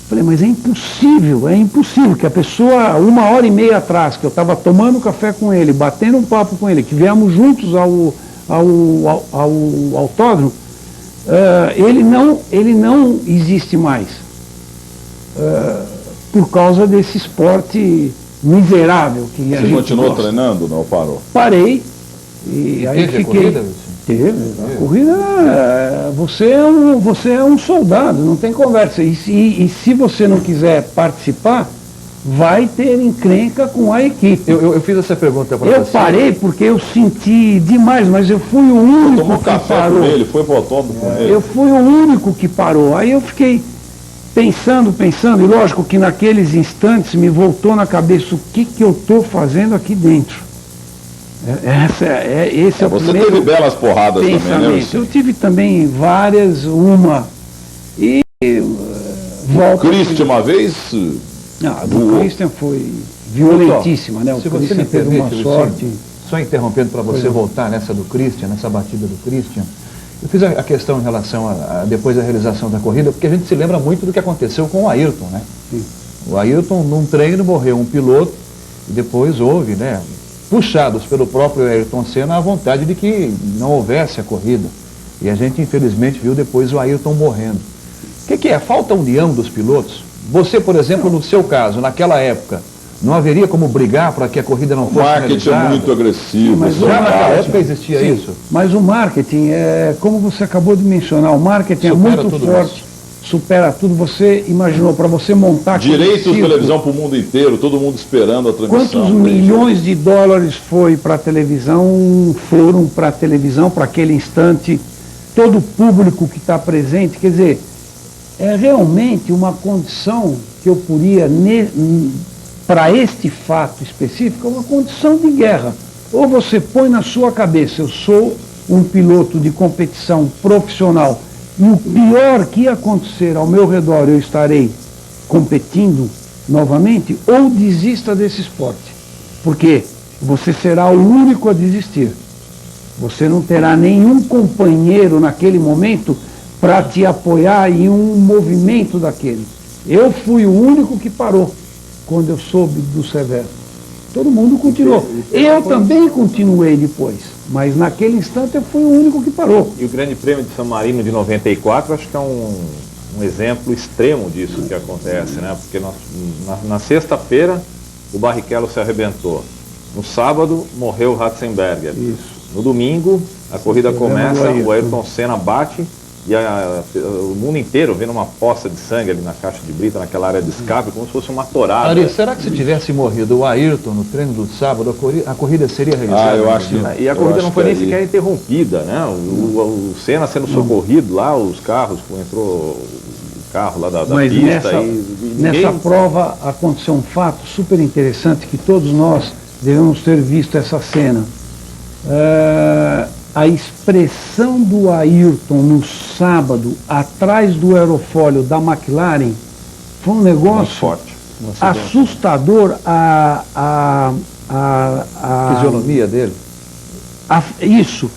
falei, mas é impossível que a pessoa, 1h30 atrás, que eu estava tomando café com ele, batendo um papo com ele, que viemos juntos ao autódromo, ele não existe mais por causa desse esporte miserável que a Você gente continuou gosta. treinando, não parou? Parei e aí Teve a fiquei. corrida, Wilson? Teve. A corrida, você é um soldado, não tem conversa. E se você não quiser participar, vai ter encrenca com a equipe. Eu fiz essa pergunta para Eu você. parei porque eu senti demais, mas eu fui o único Tomou que café parou. com ele, foi pro autódromo com ele. Eu fui o único que parou. Aí eu fiquei pensando, e lógico que naqueles instantes me voltou na cabeça o que eu estou fazendo aqui dentro. Esse é o Você primeiro teve belas porradas também, né, pensamento. Wilson? Eu tive também várias, e volta. Christian uma vez, A do voou. Christian foi violentíssima, né? O Se você Christian me teve permite, uma sorte. Wilson, só interrompendo para você voltar nessa do Christian, nessa batida do Christian, eu fiz a questão em relação depois da realização da corrida, porque a gente se lembra muito do que aconteceu com o Ayrton, né? Sim. O Ayrton, num treino, morreu um piloto, e depois houve, né, puxados pelo próprio Ayrton Senna, a vontade de que não houvesse a corrida. E a gente, infelizmente, viu depois o Ayrton morrendo. O que é? Falta união dos pilotos? Você, por exemplo, no seu caso, naquela época, não haveria como brigar para que a corrida não o fosse marketing é realizada? muito agressivo. Mas isso o Já é naquela marketing- época existia Sim, isso? Mas o marketing, como você acabou de mencionar, o marketing Supera é muito tudo forte, supera tudo. Você imaginou, para você montar aquele Direitos de circo, televisão para o mundo inteiro, todo mundo esperando a transmissão. quantos milhões de dólares foi para a televisão, foram para a televisão, para aquele instante, todo o público que está presente, quer dizer, é realmente uma condição que eu poria, para este fato específico, uma condição de guerra. Ou você põe na sua cabeça, eu sou um piloto de competição profissional, e o pior que acontecer ao meu redor, eu estarei competindo novamente, ou desista desse esporte. Porque você será o único a desistir. Você não terá nenhum companheiro naquele momento para te apoiar em um movimento daquele. Eu fui o único que parou quando eu soube do Severo. Todo mundo continuou. Eu também continuei depois, mas naquele instante eu fui o único que parou. E o Grande Prêmio de San Marino de 94, acho que é um exemplo extremo disso que acontece, né? Porque na sexta-feira o Barrichello se arrebentou. No sábado morreu o Ratzenberger. Isso. No domingo a corrida começa, Ayrton. o Ayrton Senna bate e o mundo inteiro vendo uma poça de sangue ali na caixa de brita, naquela área de escape, como se fosse uma torada. Ari, será que se tivesse morrido o Ayrton no treino do sábado, a corrida seria realizada? Eu acho que E a corrida eu não acho foi que nem aí- sequer interrompida, né? O Senna sendo socorrido lá, os carros, entrou o carro lá da Mas pista nessa ninguém... prova aconteceu um fato super interessante que todos nós devemos ter visto essa cena. A expressão do Ayrton no sábado, atrás do aerofólio da McLaren, foi um muito negócio forte. assustador. A Fisionomia dele? Isso,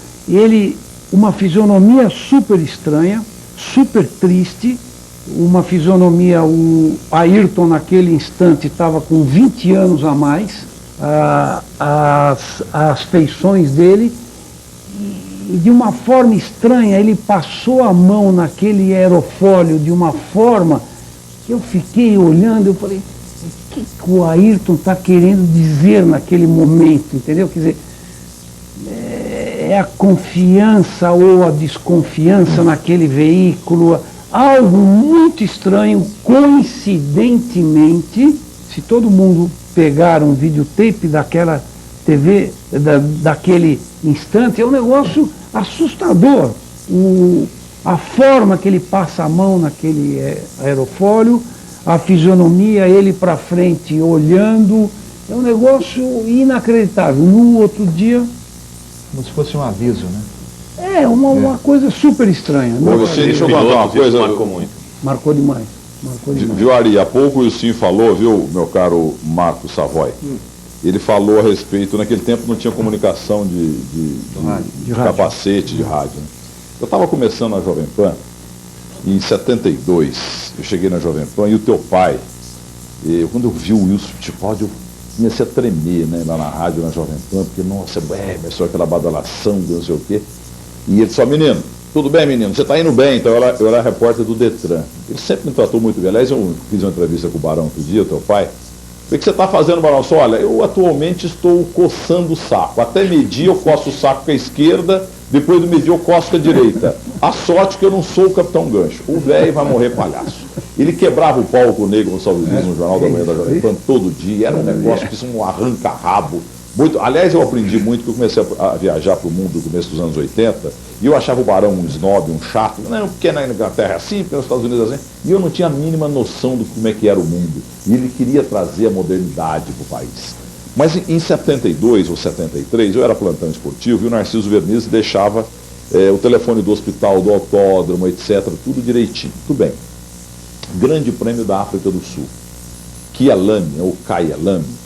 uma fisionomia super estranha, super triste, uma fisionomia, o Ayrton naquele instante estava com 20 anos a mais, as feições dele, e de uma forma estranha ele passou a mão naquele aerofólio de uma forma que eu fiquei olhando, eu falei, o que o Ayrton está querendo dizer naquele momento, entendeu? Quer dizer, é a confiança ou a desconfiança naquele veículo, algo muito estranho. Coincidentemente, se todo mundo pegar um videotape daquela TV, daquele instante, é um negócio assustador. A forma que ele passa a mão naquele aerofólio, a fisionomia, ele para frente olhando, é um negócio inacreditável. No outro dia, Como se fosse um aviso, né? uma coisa super estranha. Ô, Lucinho, deixa eu contar uma coisa. Marcou muito. Marcou demais. Marcou demais. Viu, Ari, há pouco o Wilson falou, viu, meu caro Marco Savoy? Ele falou a respeito, naquele tempo não tinha comunicação de rádio. capacete, de rádio. Né? Eu estava começando na Jovem Pan, em 72, eu cheguei na Jovem Pan, e o teu pai, quando eu vi o Wilson Fittipaldi, eu comecei a tremer, né, lá na rádio, na Jovem Pan, porque, nossa, começou aquela badalação, não sei o quê. E ele disse, menino, Tudo bem, menino? Você está indo bem. Então eu era repórter do Detran. Ele sempre me tratou muito bem. Aliás, eu fiz uma entrevista com o Barão outro dia, teu pai. O que você está fazendo, Barão? Só, olha, eu atualmente estou coçando o saco. Até medir eu coço o saco com a esquerda, depois do medir eu coço com a direita. A sorte que eu não sou o Capitão Gancho. O velho vai morrer palhaço. Ele quebrava o pau com o Negro Gonçalves Dias no Jornal da Manhã da Jovem Pan todo dia. Era um negócio que um arranca-rabo. Muito, aliás, eu aprendi muito, porque eu comecei a viajar para o mundo no começo dos anos 80, e eu achava o Barão um snob, um chato, não, porque na Inglaterra é assim, porque nos Estados Unidos é assim, e eu não tinha a mínima noção de como é que era o mundo. E ele queria trazer a modernidade para o país. Mas em 72 ou 73, eu era plantão esportivo, e o Narciso Vernizzi deixava o telefone do hospital, do autódromo, etc., tudo direitinho. Tudo bem. Grande Prêmio da África do Sul. Kyalami, ou Kyalami.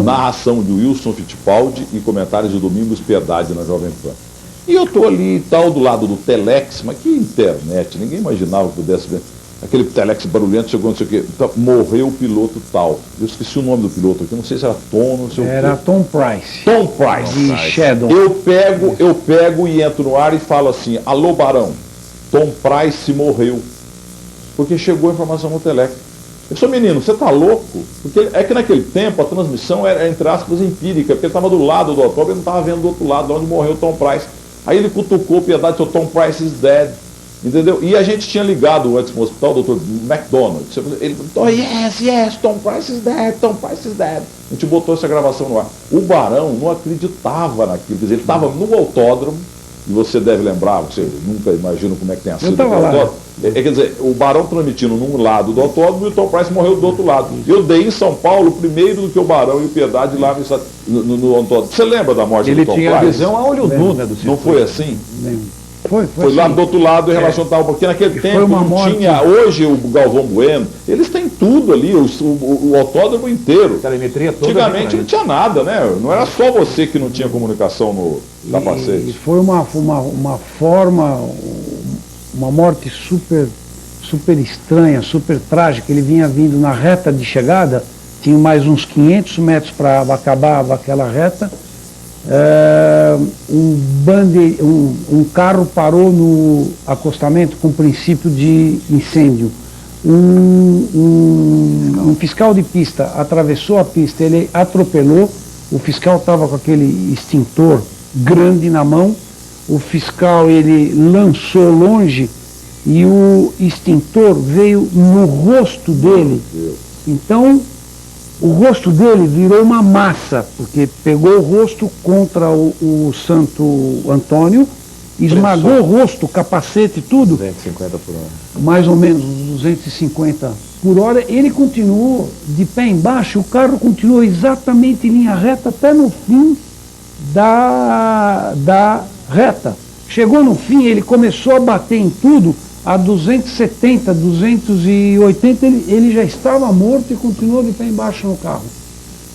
Narração de Wilson Fittipaldi e comentários de Domingos Piedade na Jovem Pan. E eu estou ali e tal, do lado do Telex, mas que internet, ninguém imaginava que pudesse ver. Aquele Telex barulhento, chegou não sei o quê, morreu o piloto tal. Eu esqueci o nome do piloto aqui, não sei se era Tom, não sei o quê. Era Tom Price. Tom Price. De Shadow. Eu pego e entro no ar e falo assim, alô Barão, Tom Price morreu. Porque chegou a informação no Telex. Eu sou menino, você tá louco? Porque é que naquele tempo a transmissão era, entre aspas, empírica, porque ele estava do lado do autódromo, ele não estava vendo do outro lado, de onde morreu o Tom Price. Aí ele cutucou o Piedade, seu Tom Price is dead. Entendeu? E a gente tinha ligado antes no hospital, o Dr. McDonald. Ele falou, yes, Tom Price is dead, Tom Price is dead. A gente botou essa gravação no ar. O Barão não acreditava naquilo, quer dizer, ele estava no autódromo, e você deve lembrar, você nunca imagina como é que tenha sido o autódromo. Quer dizer, o Barão transmitindo num lado do autódromo e o Tom Price morreu do outro lado. Eu dei em São Paulo primeiro do que o Barão e o Piedade lá no autódromo. Você lembra da morte do Tom Price? Ele tinha a visão a olho nu, né, do circuito. Não foi assim? Foi lá assim. do outro lado em relação ao porque naquele tempo não tinha, hoje o Galvão Bueno, eles têm tudo ali, o autódromo inteiro. Telemetria toda. Antigamente não tinha nada, né? Não era só você que não tinha comunicação no capacete. E foi uma forma, uma morte super estranha, super trágica. Ele vinha vindo na reta de chegada, tinha mais uns 500 metros para acabar aquela reta. Um carro parou no acostamento com princípio de incêndio. Um fiscal de pista atravessou a pista, ele atropelou, o fiscal estava com aquele extintor grande na mão, o fiscal ele lançou longe e o extintor veio no rosto dele. Então o rosto dele virou uma massa, porque pegou o rosto contra o Santo Antônio, esmagou o rosto, o capacete, tudo. 250 por hora. Mais ou menos 250 por hora. Ele continuou de pé embaixo, o carro continuou exatamente em linha reta até no fim da reta. Chegou no fim, ele começou a bater em tudo. A 270, 280, ele já estava morto e continuou de pé embaixo no carro.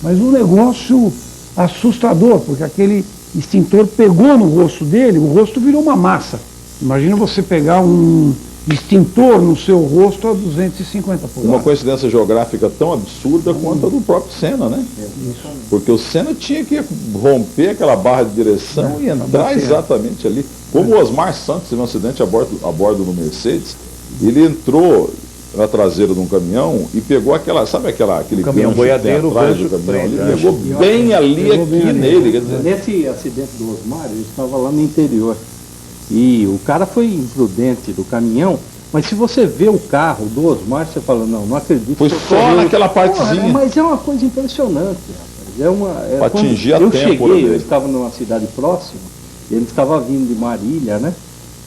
Mas um negócio assustador, porque aquele extintor pegou no rosto dele, o rosto virou uma massa. Imagina você pegar um extintor no seu rosto a 250 por hora. Uma coincidência geográfica tão absurda quanto a do próprio Senna, né? Isso. Porque o Senna tinha que romper aquela barra de direção e entrar exatamente ali. Como o Osmar Santos teve um acidente a bordo do Mercedes, ele entrou na traseira de um caminhão e pegou aquele caminhão boiadeiro, atrás do caminhão, ele pegou bem ali aqui nele. Quer dizer, nesse acidente do Osmar, ele estava lá no interior. E o cara foi imprudente do caminhão, mas se você vê o carro do Osmar, você fala, não acredito. Foi só naquela partezinha. Mas é uma coisa impressionante. Para atingir a eu tempo. Cheguei, eu estava numa cidade próxima, ele estava vindo de Marília, né?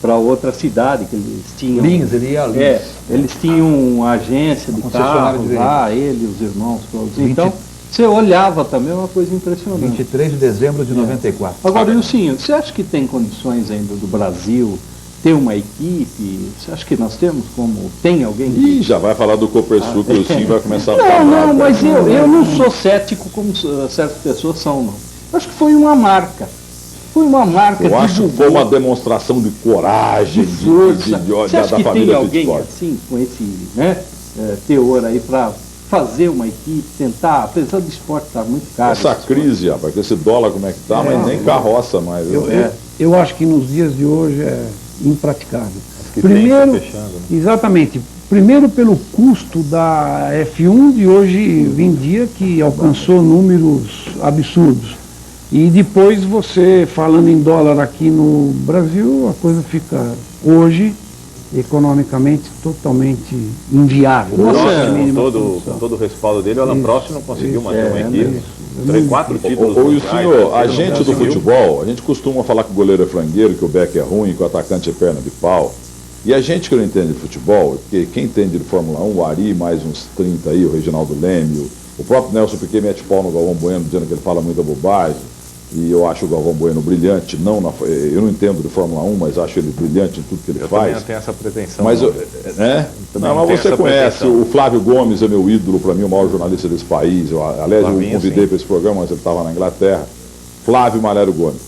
Para outra cidade que eles tinham. Lins, ele ia a Lins. Eles tinham uma agência de carros lá, ele e os irmãos todos. 20... Então, você olhava também, uma coisa impressionante. 23 de dezembro de 94. Agora, Ilcinho, você acha que tem condições ainda do Brasil ter uma equipe? Você acha que nós temos como? Tem alguém? Ih, já vai falar do Copersuc que o Ilcinho vai começar a falar. Não, mas eu não sou cético como certas pessoas são, não. Eu acho que foi uma marca. Foi uma marca. Eu acho que foi uma demonstração de coragem, de força. Você acha da que família tem alguém Fittipaldi assim, com esse teor aí para fazer uma equipe, tentar, apesar do esporte estar muito caro. Essa crise, rapaz, que esse dólar como é que tá, mas nem carroça mais. Eu acho que nos dias de hoje impraticável. que Primeiro, tem se fechando, né? exatamente, primeiro pelo custo da F1 de hoje em dia, que alcançou números absurdos. E depois você, falando em dólar aqui no Brasil, a coisa fica hoje economicamente totalmente inviável. O Essa é a Prost, mínima com solução. todo o respaldo dele, o Alan Isso, Prost não conseguiu isso, manter uma equipe. isso. 4 títulos. Ô, e o mundiais, senhor, a ele não gente do conseguiu. futebol, a gente costuma falar que o goleiro é frangueiro, que o Beck é ruim, que o atacante é perna de pau. E a gente que não entende de futebol, porque quem entende de Fórmula 1, o Ari, mais uns 30 aí, o Reginaldo Leme, o próprio Nelson Piquet mete pau no Galvão Bueno, dizendo que ele fala muita bobagem. E eu acho o Galvão Bueno brilhante, eu não entendo de Fórmula 1, mas acho ele brilhante em tudo que ele Eu faz. também não tenho essa pretensão. Mas, não. né? Também Não, não mas tenho você essa conhece, pretensão. o Flávio Gomes é meu ídolo, para mim, o maior jornalista desse país. Aliás, eu Flavinho, o convidei sim. para esse programa, mas ele estava na Inglaterra. Flávio Malério Gomes.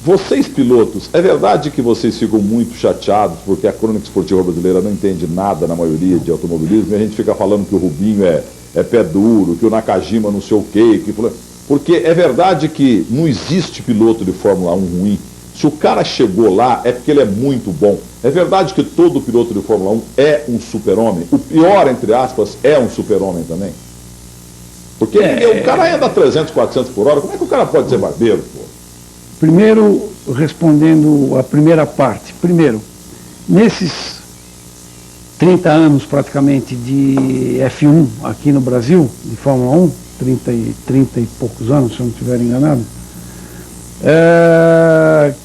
Vocês, pilotos, é verdade que vocês ficam muito chateados porque a crônica esportiva brasileira não entende nada, na maioria, de automobilismo, e a gente fica falando que o Rubinho é pé duro, que o Nakajima não sei o quê, porque é verdade que não existe piloto de Fórmula 1 ruim. Se o cara chegou lá, é porque ele é muito bom. É verdade que todo piloto de Fórmula 1 é um super-homem. O pior, entre aspas, é um super-homem também. Porque o cara anda 300, 400 por hora, como é que o cara pode ser barbeiro, pô? Primeiro, respondendo a primeira parte. Primeiro, nesses 30 anos praticamente de F1 aqui no Brasil, de Fórmula 1, 30 e poucos anos, se eu não estiver enganado,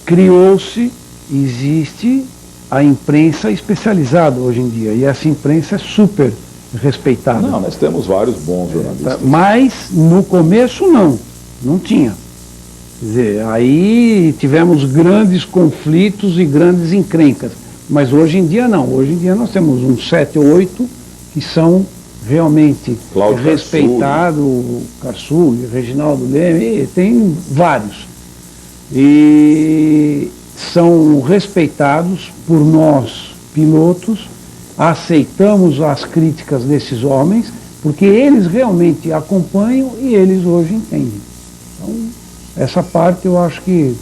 criou-se, existe a imprensa especializada hoje em dia, e essa imprensa é super respeitada. Não, nós temos vários bons jornalistas. Mas no começo não tinha. Quer dizer, aí tivemos grandes conflitos e grandes encrencas, mas hoje em dia não. Hoje em dia nós temos uns 7 ou 8 que são realmente Cláudio respeitados, Carsuli, Reginaldo Leme, tem vários. E são respeitados por nós, pilotos, aceitamos as críticas desses homens, porque eles realmente acompanham e eles hoje entendem. Então, essa parte eu acho que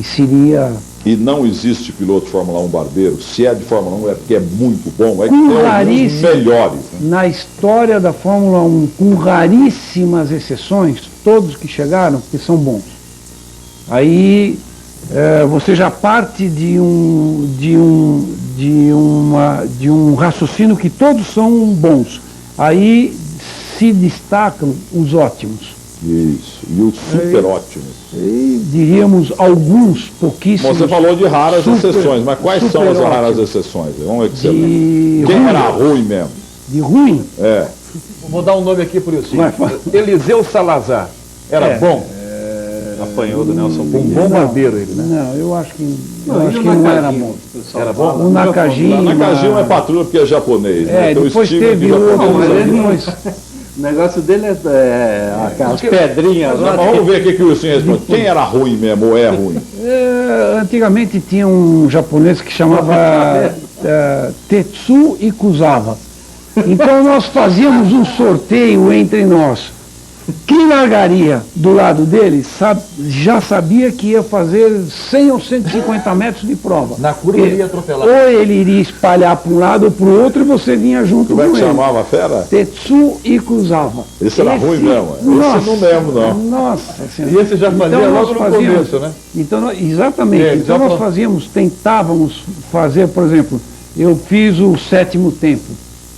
seria... E não existe piloto de Fórmula 1 barbeiro. Se é de Fórmula 1 é porque é muito bom, é que Com tem alguns raríssimo. melhores. Né? Na história da Fórmula 1, com raríssimas exceções, todos que chegaram, que são bons. Aí você já parte de um raciocínio que todos são bons. Aí se destacam os ótimos. Isso. E os super ótimos. E diríamos alguns, pouquíssimos. Você falou de raras super- exceções, mas quais são super as raras ótimos. exceções? Vamos ver que você De lembra. Quem ruim. era ruim mesmo? De ruim. É. Vou dar um nome aqui por isso. Vai, fala. Eliseu Salazar. Era bom? Apanhou do Nelson Um Piquet. bom barbeiro ele, né? Não, eu acho que Não, não era bom. Era bom? O Nakajima. O Nakajima é patrulha porque é japonês. né? Tem o depois estilo teve de outro. japonês. mas ele não- depois- O negócio dele é aquelas pedrinhas Mas lá. vamos ver o que o Wilson responde. Quem era ruim mesmo ou é ruim? Antigamente tinha um japonês que chamava Tetsu Ikuzawa. Então nós fazíamos um sorteio entre nós. Quem largaria do lado dele já sabia que ia fazer 100 ou 150 metros de prova. Na curva ele ia atropelar. Ou ele iria espalhar para um lado ou para o outro e você vinha junto Como é com que ele. chamava a fera? Tetsu Ikuzawa. Esse era ruim mesmo. Esse Nossa, não lembro, não. Nossa Senhora. E esse já fazia Então, logo nós no começo, né? Então, exatamente. É, Então já nós tentávamos fazer, por exemplo, eu fiz o 7º tempo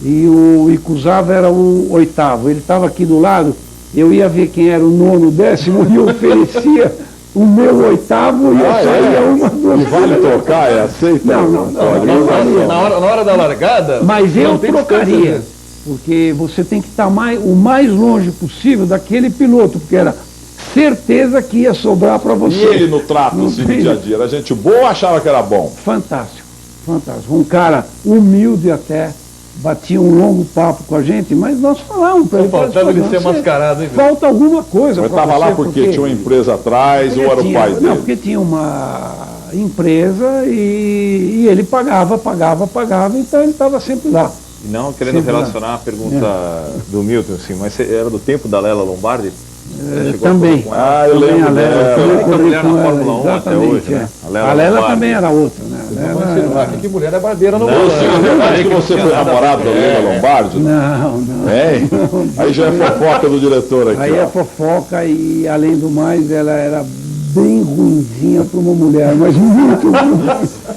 e o Ikuzawa era o 8º. Ele estava aqui do lado, eu ia ver quem era o 9º, 10º e eu oferecia o meu 8º e eu saía uma, duas. E vale trocar? É aceito? Não. Na hora da largada, Mas eu não tem trocaria, distância. porque você tem que estar o mais longe possível daquele piloto, porque era certeza que ia sobrar para você. E ele no trato, Não assim, no tem- dia a dia? Era gente boa ou achava que era bom? Fantástico. Um cara humilde até, batia um longo papo com a gente, mas nós falávamos para ele. Faltava ele ser "Você- mascarado, hein, viu?" Falta alguma coisa. Mas pra estava você, lá porque tinha uma empresa atrás ou era o pai Não, dele? porque tinha uma empresa e ele pagava, então ele estava sempre lá. E não querendo Sempre lá. relacionar a pergunta do Milton, assim, mas era do tempo da Lela Lombardi? Também. Ah, eu Também lembro a Lela. dela. Eu corri mulher com na ela, Fórmula 1 até exatamente. hoje, né? É. A Lela também era outra, né? A Lela Vamos insinuar aqui que mulher é barbeira no Não, mundo. sim, é verdade que você foi namorado da Leila Lombardi? Não. É? Aí já é fofoca do diretor aqui. Aí ó. é fofoca e, além do mais, ela era bem ruinzinha para uma mulher, mas muito ruim.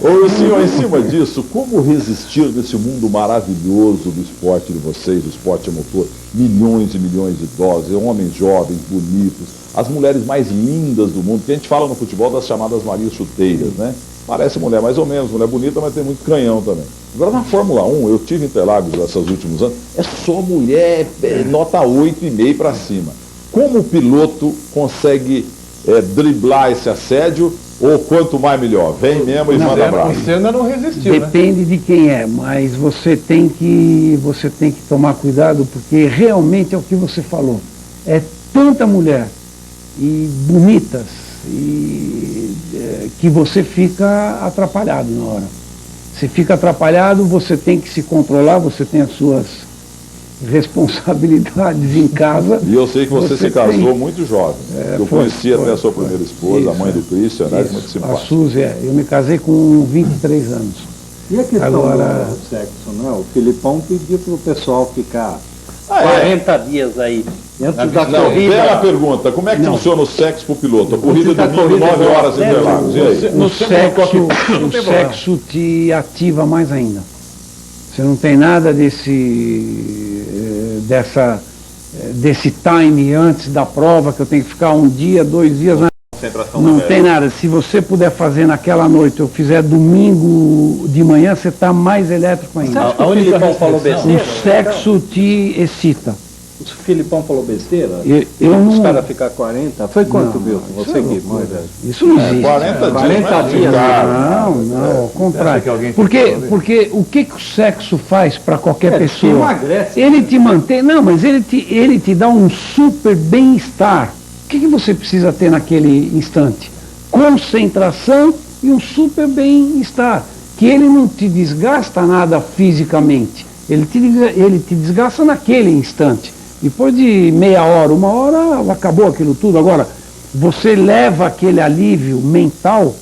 Ô, senhor, em cima disso, como resistir nesse mundo maravilhoso do esporte de vocês, do esporte a motor? Milhões e milhões de idosos, homens jovens, bonitos, as mulheres mais lindas do mundo, que a gente fala no futebol das chamadas Marias Chuteiras, né? Parece mulher mais ou menos, mulher bonita, mas tem muito canhão também. Agora na Fórmula 1, eu tive em Interlagos esses últimos anos, é só mulher, nota 8,5 para cima. Como o piloto consegue driblar esse assédio, ou quanto mais melhor? Vem mesmo e manda abraço. O Senna não resistiu, né? Depende de quem é, mas você tem que tomar cuidado, porque realmente é o que você falou. É tanta mulher e bonitas que você fica atrapalhado na hora. Você fica atrapalhado, você tem que se controlar, você tem as suas responsabilidades em casa. E eu sei que você se casou muito jovem. Eu conheci até a sua foi. primeira esposa, Isso, a mãe do Christian, né? Muito A simpática. Suzy, eu me casei com 23 anos. E a questão Agora- do sexo, né? O Filipão pediu para o pessoal ficar Ah, 40 dias aí dentro da Não, corrida. bela pergunta. Como é que funciona o sexo pro piloto? A corrida da domingo, corrida 9 horas em né, Interlagos. E aí? O sexo te ativa mais ainda. Você não tem nada desse time antes da prova, que eu tenho que ficar 1 dia, 2 dias. Não tem nada. Se você puder fazer naquela noite ou fizer domingo de manhã, você está mais elétrico ainda. Acha que o Filipão falou besteira? O sexo te excita. O Filipão falou besteira? Eu Os não. caras ficar 40? Foi quanto, Milton? Você que manda. Isso não existe. 40 dias. 40 não é dias, ficar. Não, ao contrário. que alguém Porque o que o sexo faz para qualquer Te pessoa? emagrece. Ele te mantém, não, mas ele te dá um super bem-estar. O que você precisa ter naquele instante? Concentração e um super bem-estar. Que ele não te desgasta nada fisicamente. Ele te desgasta naquele instante. Depois de meia hora, 1 hora, acabou aquilo tudo. Agora, você leva aquele alívio mental,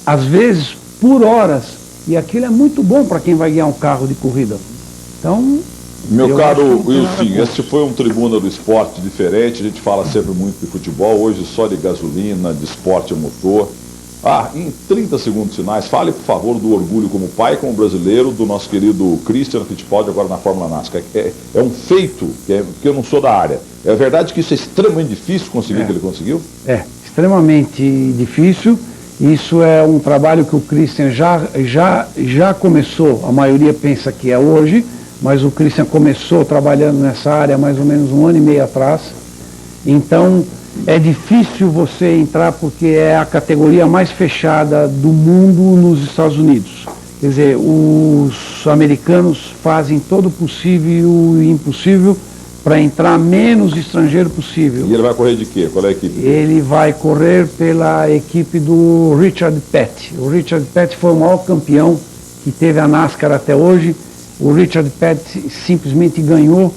às vezes, por horas. E aquilo é muito bom para quem vai guiar um carro de corrida. Então, Meu eu caro acho que não tem nada Wilson, contra. este foi um Tribuna do Esporte diferente. A gente fala sempre muito de futebol, hoje só de gasolina, de esporte a motor. Em 30 segundos finais, fale, por favor, do orgulho como pai, como brasileiro, do nosso querido Christian Fittipaldi agora na Fórmula NASCAR. É um feito, porque eu não sou da área. É verdade que isso é extremamente difícil conseguir o que ele conseguiu? É extremamente difícil. Isso é um trabalho que o Christian já começou. A maioria pensa que é hoje, mas o Christian começou trabalhando nessa área há mais ou menos 1 ano e meio atrás. Então, é difícil você entrar porque é a categoria mais fechada do mundo nos Estados Unidos. Quer dizer, os americanos fazem todo o possível e impossível para entrar menos estrangeiro possível. E ele vai correr de quê? Qual é a equipe? Ele vai correr pela equipe do Richard Petty. O Richard Petty foi o maior campeão que teve a NASCAR até hoje. O Richard Petty simplesmente ganhou.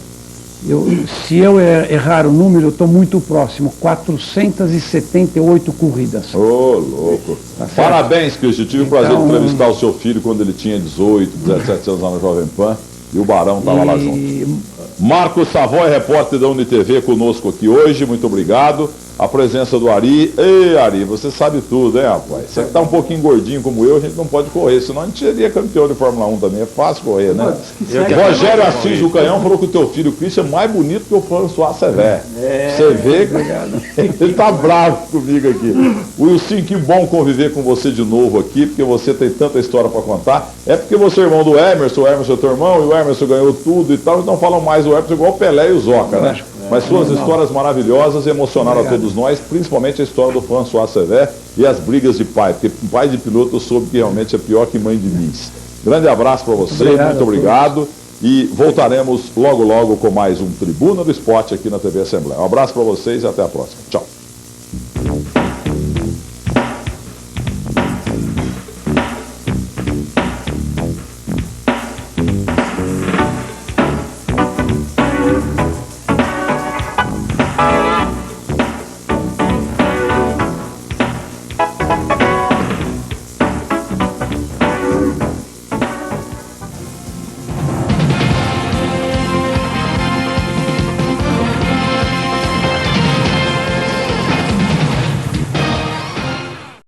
Se eu errar o número, eu estou muito próximo. 478 corridas. Ô, louco. Parabéns, Christian. Tive o prazer de entrevistar o seu filho quando ele tinha 18, 17 anos lá no Jovem Pan. E o Barão estava lá junto. Marcos Savoy, repórter da UniTV, conosco aqui hoje. Muito obrigado. A presença do Ari. Ei, Ari, você sabe tudo, hein, rapaz? Você que tá um pouquinho gordinho como eu, a gente não pode correr, senão a gente seria campeão de Fórmula 1 também. É fácil correr, né? Rogério Assis do Canhão falou que o teu filho, Christian, é mais bonito que o François Sever. Você vê que ele tá bravo comigo aqui. Wilson, que bom conviver com você de novo aqui, porque você tem tanta história para contar. É porque você é irmão do Emerson, o Emerson é teu irmão, e o Emerson ganhou tudo e tal, então falam mais o Emerson igual o Pelé e o Zoca, né? Mas suas histórias maravilhosas emocionaram a todos nós, principalmente a história do François Sever e as brigas de pai, porque pai de piloto eu soube que realmente é pior que mãe de Miss. Grande abraço para você, muito obrigado. E voltaremos logo logo com mais um Tribuna do Esporte aqui na TV Assembleia. Um abraço para vocês e até a próxima. Tchau.